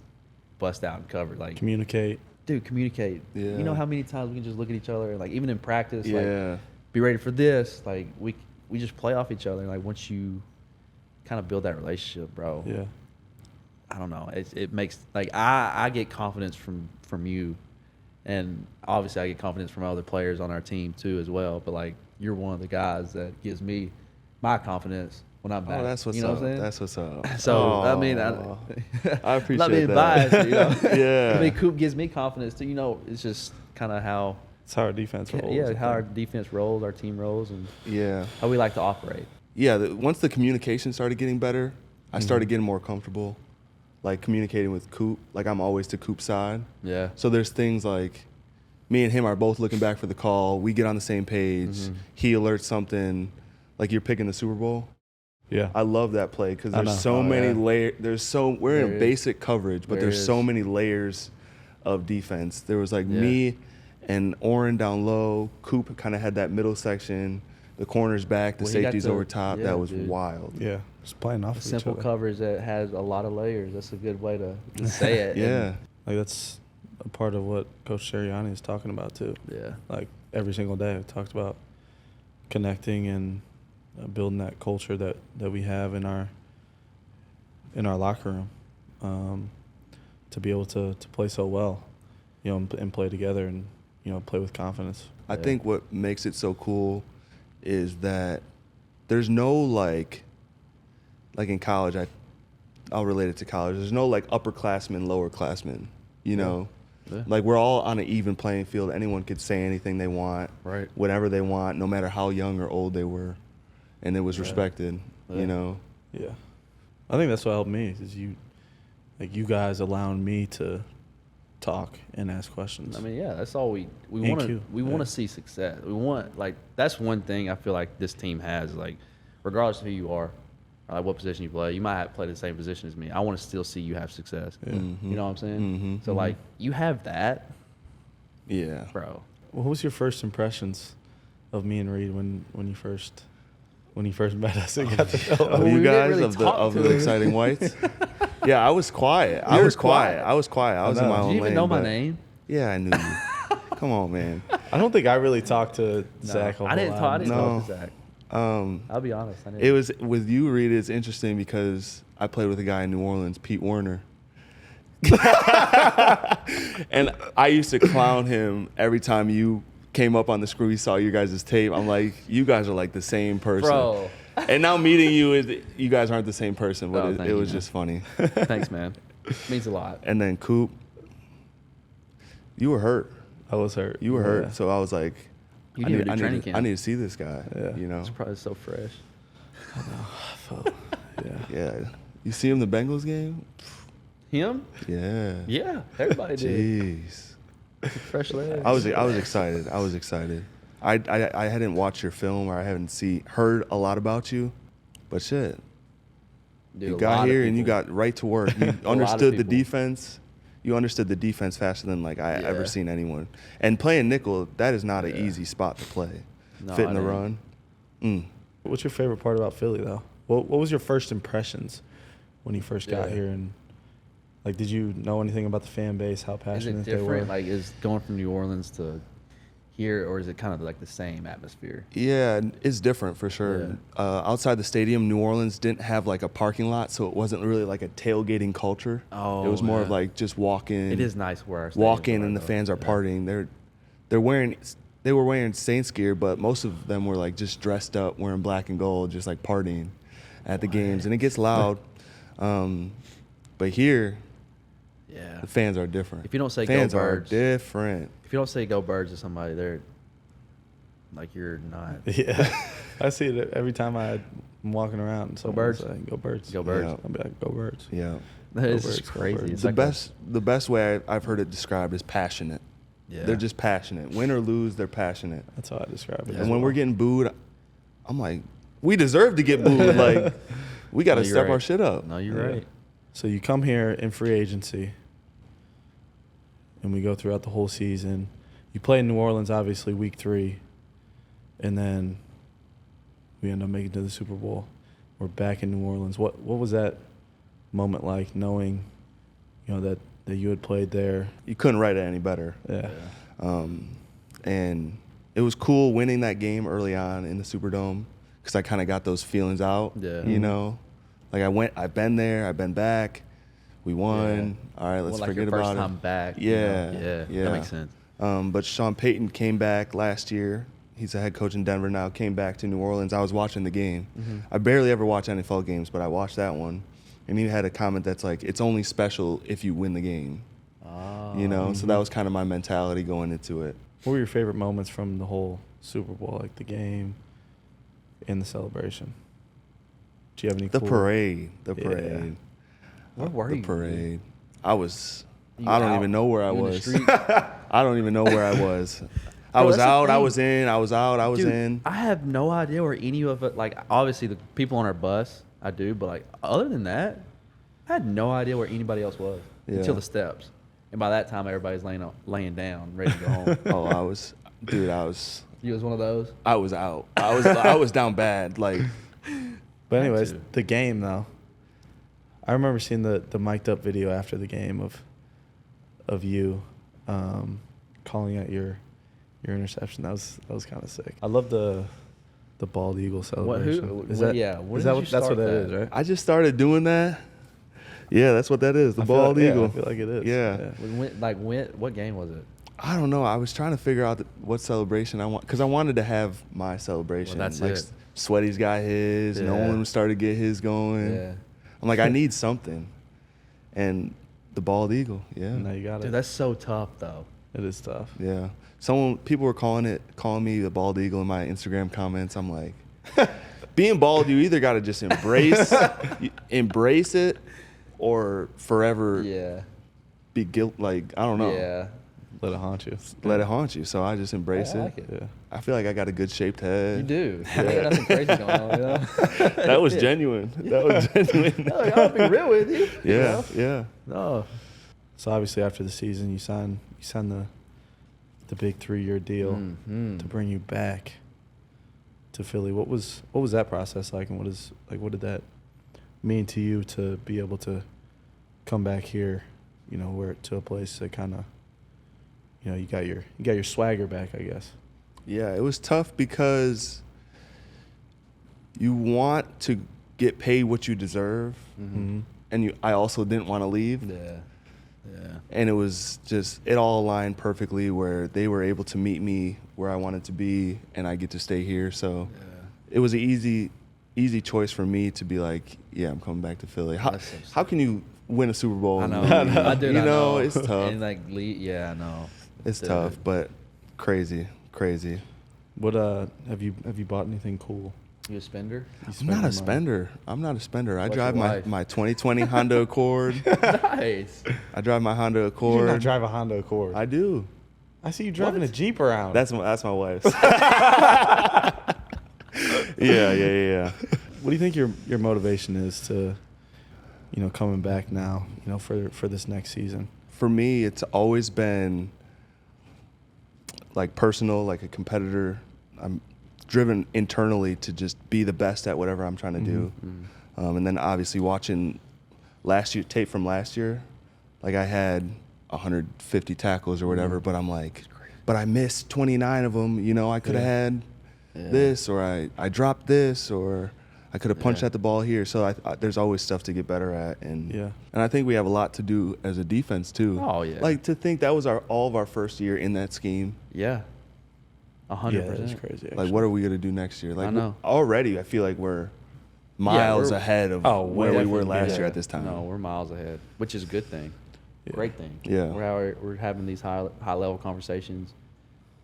bust out and cover. Like, Communicate. dude, communicate. Yeah. You know how many times we can just look at each other, like even in practice, Yeah. like be ready for this. Like we just play off each other. Like once you kind of build that relationship, bro. Yeah. I don't know. It makes like I get confidence from you, and obviously I get confidence from other players on our team too as well. But like you're one of the guys that gives me my confidence when I'm back. Oh, that's what's you know up. What I'm saying? That's what's up. So I mean, I appreciate not being that. biased, you know. Yeah. I mean, Coop gives me confidence too. You know, it's just kind of how It's how our defense rolls. I how our think. defense rolls, our team rolls, and Yeah. how we like to operate. Yeah. Once the communication started getting better, I started getting more comfortable, like communicating with Coop. Like I'm always to Coop's side. Yeah. So there's things like me and him are both looking back for the call. We get on the same page. He alerts something, like you're picking the Super Bowl. Yeah. I love that play because I know. there's so Oh, many yeah. layers. We're There in is. basic coverage, but There there's so is. many layers of defense. There was like Yeah. me and Oren down low. Coop kind of had that middle section. The corners back, the Well, he got safeties the- over top. yeah, That was dude. wild. Yeah. Just playing off of each Simple other. coverage that has a lot of layers. That's a good way to say it. Yeah. Like that's a part of what Coach Sirianni is talking about too. Yeah. Like every single day, we talked about connecting and building that culture that we have in our locker room, to be able to play so well, you know, and play together and play with confidence. I think what makes it so cool is that there's no like in college, I'll relate it to college. There's no like upperclassmen, lowerclassmen, you know? Yeah. Like we're all on an even playing field. Anyone could say anything they want, Right. whatever they want, no matter how young or old they were. And it was respected, Yeah. you know? Yeah, I think that's what helped me is you guys allowing me to talk and ask questions. I mean, yeah, that's all we And want to Q, we yeah. want to see success. We want like that's one thing I feel like this team has like regardless of who you are, like what position you play, you might have played the same position as me. I want to still see you have success. Yeah. Mhm. You know what I'm saying? Mhm. So like you have that, Yeah. bro. What was your first impressions of me and Reed when you first met us and got to know Of us? we you didn't guys, really of the talk to the him. exciting whites? Yeah, I was quiet. I You were was quiet. quiet. I was quiet. I was in know. my Did own Did you even lane, know my but- name? Yeah, I knew you. Come on, man. I don't think I really talked to Zach. a I whole didn't lot. talk. I didn't No. talk to Zach. Um, I'll be honest. I didn't. It was with you, Reed. It's interesting because I played with a guy in New Orleans, Pete Werner, and I used to clown him every time you came up on the screw. He saw you guys' tape. I'm like, you guys are like the same person. Bro. And now meeting you is you guys aren't the same person, but Oh, it thank you, was man. just funny. Thanks, man. Means a lot. And then Coop, you were hurt. I was hurt. You were Yeah. hurt. So I was like, You I didn't need, do I, training need to, camp. I need to see this guy. Yeah. You know? It's probably so fresh. Yeah. Yeah. You see him the Bengals game? Him? Yeah. Yeah, everybody did. Jeez. Fresh legs. I was excited. I was excited. I hadn't watched your film or I haven't heard a lot about you, but shit, Dude, you a got lot of here and you people- got right to work. You of understood the people. defense. You understood the defense faster than like I Yeah. ever seen anyone. And playing nickel, that is not an Yeah. easy spot to play. No, Fit in it the ain't. run. Mm. What's your favorite part about Philly, though? What was your first impressions when you first got Yeah. here? And like, did you know anything about the fan base? How Is passionate it they were? different? Like, is going from New Orleans to here, or is it kind of like the same atmosphere? Yeah, it's different for sure. Outside the stadium, New Orleans didn't have like a parking lot, so it wasn't really like a tailgating culture. Oh, it was more of yeah. like just walk in. It is nice where our Walk stadiums in are, and the though. fans are Yeah. partying. They were wearing Saints gear, but most of them were like just dressed up, wearing black and gold, just like partying at the games, and it gets loud. But here, Yeah. the fans are different. If you don't say Go fans are Birds. different. If you don't say "Go Birds" to somebody, they're like you're not. Yeah, I see it every time I'm walking around. And someone Birds. will say, "Go Birds." Go Birds. Yeah. I'll be like, "Go Birds." Yeah. It's Birds, just Go crazy. Birds. It's The like best way I've heard it described is passionate. Yeah. They're just passionate. Win or lose, they're passionate. That's how I describe it. Yeah. as And when well. we're getting booed, I'm like, we deserve to get booed. Like, We got to No, you're step right. our shit up. No, you're right. So you come here in free agency, and we go throughout the whole season. You play in New Orleans, obviously, week 3, and then we end up making it to the Super Bowl. We're back in New Orleans. What was that moment like, knowing, that you had played there? You couldn't write it any better. Yeah. And it was cool winning that game early on in the Superdome because I kind of got those feelings out. Yeah. Like I've been there, I've been back. We won. All right, let's forget about it. First time back. Yeah, Yeah. That makes sense. But Sean Payton came back last year. He's a head coach in Denver now. Came back to New Orleans. I was watching the game. Mm-hmm. I barely ever watch NFL games, but I watched that one. And he had a comment that's like, it's only special if you win the game. Oh. So that was kind of my mentality going into it. What were your favorite moments from the whole Super Bowl, like the game and the celebration? Do you have any The cool- parade. Where were The you? parade. You I don't out? even know where I You in the was. street? I don't even know where I was. I Bro, was that's the out, I thing. was in, I was out, I was Dude, in. I have no idea where any of it, like, obviously the people on our bus, I do, but, like, other than that, I had no idea where anybody else was until the steps. And by that time, everybody's laying down, ready to go home. I was You was one of those? I was out. I was down bad. Like, But anyways, too. the game though. I remember seeing the mic'd up video after the game of you calling out your interception. That was kind of sick. I love the bald eagle celebration. That's what that is, right? I just started doing that. Yeah, that's what that is. The bald eagle. I feel like it is. Yeah. What game was it? I don't know. I was trying to figure out what celebration I want because I wanted to have my celebration. Well, that's like it. Sweaty's got his. Yeah. Nolan started to get his going. Yeah. I'm like, I need something, and the bald eagle. Yeah. Now you got it. Dude, that's so tough, though. It is tough. Yeah. People were calling me the bald eagle in my Instagram comments. I'm like, being bald, you either got to just embrace it, or forever be guilt. Like, I don't know. Yeah. Let it haunt you. Let it haunt you. So I just embrace I it. like it. Yeah. I feel like I got a good shaped head. You do. You got nothing crazy going on, you know? That was genuine. That was genuine. No, I'll be real with you. Yeah. Yeah. No. So obviously after the season, you signed the big 3-year deal Mm-hmm. to bring you back to Philly. What was that process like, and what did that mean to you to be able to come back here, where to a place that kind of, you got your swagger back, I guess. Yeah, it was tough because you want to get paid what you deserve, and I also didn't want to leave. Yeah. Yeah. And it was just, it all aligned perfectly where they were able to meet me where I wanted to be, and I get to stay here. So it was an easy choice for me to be like, yeah, I'm coming back to Philly. How can you win a Super Bowl? I know. I do. You know, it's tough. And I know. It's Dude. tough, but crazy. What have you bought anything cool? You a spender? I'm not a spender. I What's drive your my life? 2020 Honda Accord. Nice. I drive my Honda You do Accord. not drive a Honda Accord. I do. I see you driving a Jeep around. That's my wife's. Yeah. What do you think your motivation is to, coming back now, for this next season? For me, it's always been like personal, like a competitor. I'm driven internally to just be the best at whatever I'm trying to do. And then obviously watching tape from last year, like I had 150 tackles or whatever, but I'm like, but I missed 29 of them. I could have had this, or I dropped this, or I could have punched at the ball here. So there's always stuff to get better at, and I think we have a lot to do as a defense too. Oh yeah. Like to think that was all of our first year in that scheme. Yeah. 100%. Yeah, that's crazy. Actually. Like, what are we gonna do next year? Like, I know. already I feel like we're miles we're- ahead of Oh, where we were definitely, last yeah. year at this time. No, we're miles ahead, which is a good thing. Yeah. Great thing. Yeah. We're having these high level conversations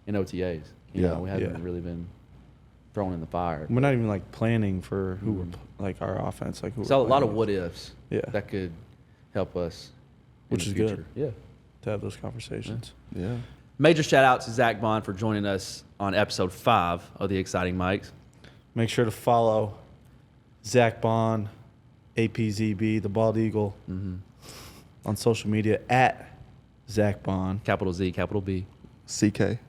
in OTAs. We haven't really been thrown in the fire. We're not even like planning for who we're like our offense, like who. So a we're lot playing of with. what ifs. Yeah. That could help us. in Which the is good. future. Yeah. to have those conversations. Yeah. Major shout out to Zack Baun for joining us on episode 5 of the Exciting Mics. Make sure to follow Zack Baun APZB, the Bald Eagle, on social media at Zack Baun. Capital Z, capital B. CK.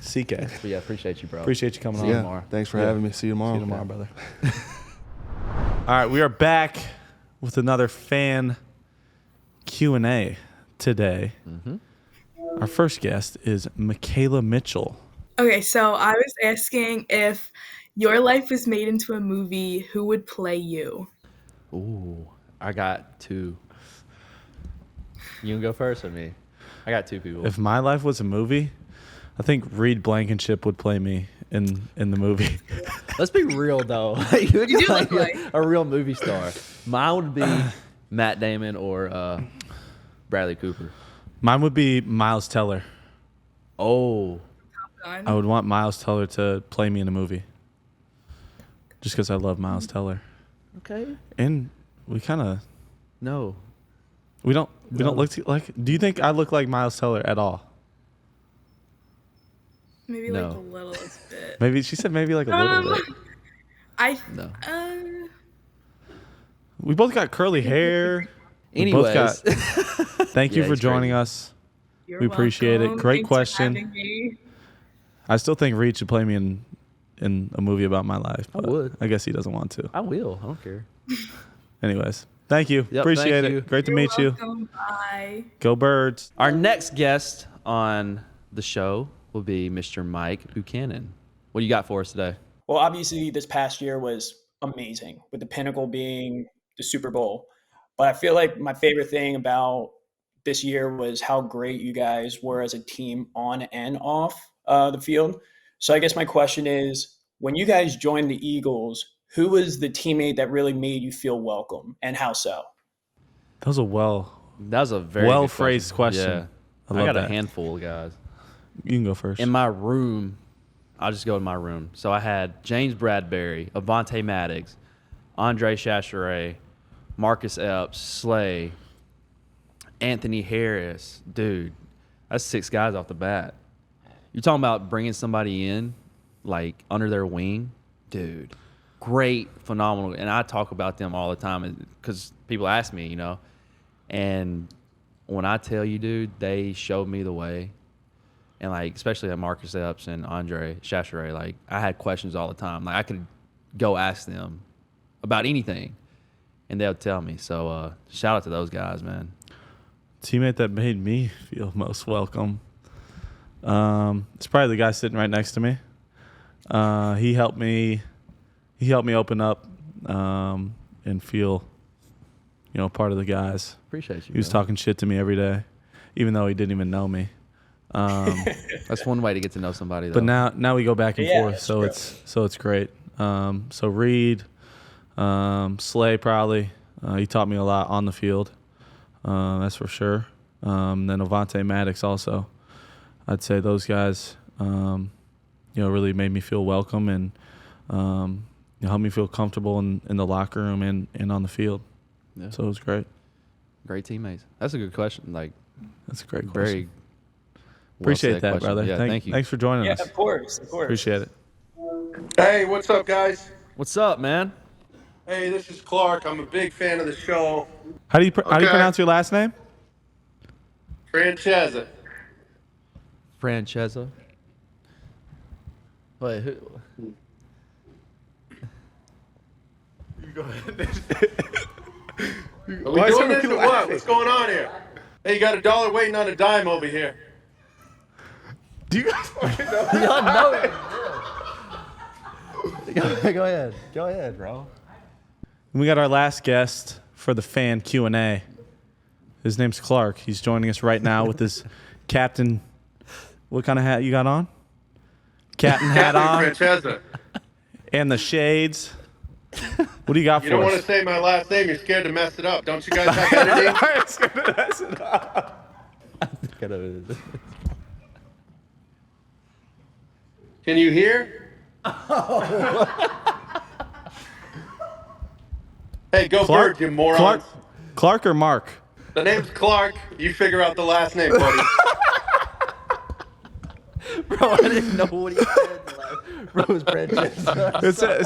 CK. But yeah, appreciate you, bro. Appreciate you coming See on. you tomorrow. Thanks for having me. See you tomorrow. See you tomorrow, brother. All right, we are back with another fan Q&A today. Our first guest is Michaela Mitchell. Okay, so I was asking if your life was made into a movie, who would play you? Ooh, I got two. You can go first or me? I got two people. If my life was a movie, I think Reed Blankenship would play me in the movie. Let's be real, though. You do look like a real movie star. Mine would be Matt Damon or Bradley Cooper. Mine would be Miles Teller. Oh. I would want Miles Teller to play me in a movie. Just because I love Miles Teller. Okay. And we kind of... No. We don't look like... Do you think I look like Miles Teller at all? Maybe No. like the littlest bit. Maybe she said maybe like a little bit. No. We both got curly hair. We Anyways. both got... Thank you Yeah, for he's joining crazy. us. You're We appreciate it. welcome. Great Thanks for question. having me. I still think Reed should play me in a movie about my life. I but would. I guess he doesn't want to. I will. I don't care. Anyways, thank you. Yep, Appreciate thank you. it. Great to You're meet you. welcome. Bye. Go Birds. Our next guest on the show will be Mr. Mike Buchanan. What do you got for us today? Well, obviously, this past year was amazing, with the pinnacle being the Super Bowl. But I feel like my favorite thing about this year was how great you guys were as a team on and off the field. So I guess my question is, when you guys joined the Eagles, who was the teammate that really made you feel welcome, and how so? That was a That was a very well good phrased question. Yeah. I I love got that. a handful of guys. You can go first. In my room, I'll just go in my room. So I had James Bradbury, Avonte Maddox, Andre Chachere, Marcus Epps, Slay, Anthony Harris. Dude, that's 6 guys off the bat. You're talking about bringing somebody in, like, under their wing? Dude, great, phenomenal. And I talk about them all the time because people ask me, you know. And when I tell you, dude, they showed me the way. And, like, especially at Marcus Epps and Andre Chachere, like, I had questions all the time. Like, I could go ask them about anything, and they'll tell me. So, shout out to those guys, man. Teammate that made me feel most welcome. It's probably the guy sitting right next to me. He helped me open up and feel, part of the guys. Appreciate you. He was bro. talking shit to me every day, even though he didn't even know me. That's one way to get to know somebody, though. But now we go back and Yeah, forth, that's so true. it's great. So Reed, Slay probably. He taught me a lot on the field. That's for sure. Then Avonte Maddox also. I'd say those guys, really made me feel welcome and helped me feel comfortable in the locker room and on the field. Yeah. So it was great. Great teammates. That's a good question. Like, That's a great very question. well Appreciate said that, question. brother. Yeah, thank you. Thanks for joining Yeah, us. of course. Appreciate it. Hey, what's up, guys? What's up, man? Hey, this is Clark. I'm a big fan of the show. How do you Okay. pronounce your last name? Francesa. Francesa. Wait, who? Are we doing this or what? What's going on here? Hey, you got $1 waiting on a dime over here. Do you guys fucking know? Y'all know it. Go ahead. Go ahead, bro. We got our last guest for the fan Q&A. His name's Clark. He's joining us right now with his captain. What kind of hat you got on? Captain hat on Francesa. and the shades. What do you got You for don't want us? to say my last name. You're scared to mess it up. Don't you guys have editing? It's gonna mess it up. Can you hear? Hey, go Bird, you morons. Clark or Mark? The name's Clark. You figure out the last name, buddy. Bro, I didn't know what he said. Rose branches.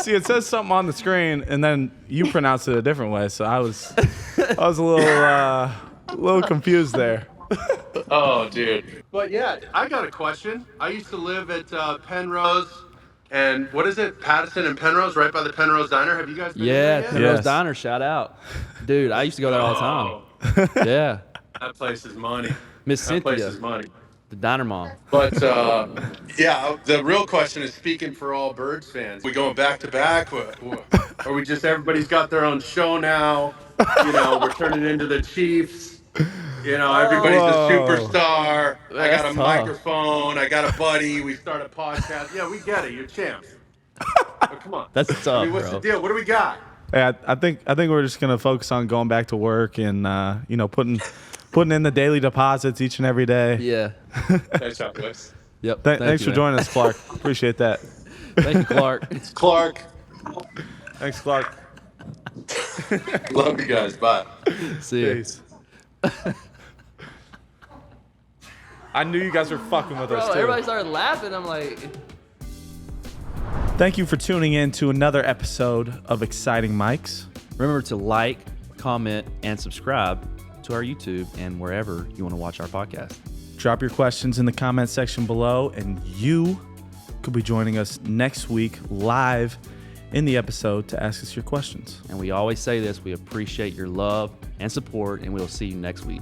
It says something on the screen, and then you pronounce it a different way. So I was a little confused there. Oh, dude. But yeah, I got a question. I used to live at Penrose and what is it? Patterson and Penrose, right by the Penrose Diner. Have you guys been Yeah, there yet? Penrose Yes. Diner, shout out. Dude, I used to go there all the time. Yeah. That place is money. Miss That place Cynthia, is money. the Diner Mom. But yeah, the real question is, speaking for all Birds fans, we going back to back? Or we just everybody's got their own show now? You know, we're turning into the Chiefs. You know, everybody's a superstar. I got a That's tough. microphone. I got a buddy. We start a podcast. Yeah, we get it. You're champs. But come on. That's tough, I mean, what's bro. the deal? What do we got? Yeah, I think we're just gonna focus on going back to work and putting in the daily deposits each and every day. Yeah. Thanks, boys. Yep. Thanks for man. joining us, Clark. Appreciate that. Thank you, Clark. Clark. Thanks, Clark. Love you guys. Bye. See you. Peace. I knew you guys were fucking with us Bro, too. everybody started laughing. I'm like, Thank you for tuning in to another episode of Exciting Mics. remember to like, comment, and subscribe to our YouTube and wherever you want to watch our podcast. Drop your questions in the comment section below, and you could be joining us next week live in the episode to ask us your questions. And we always say this, we appreciate your love and support, and we'll see you next week.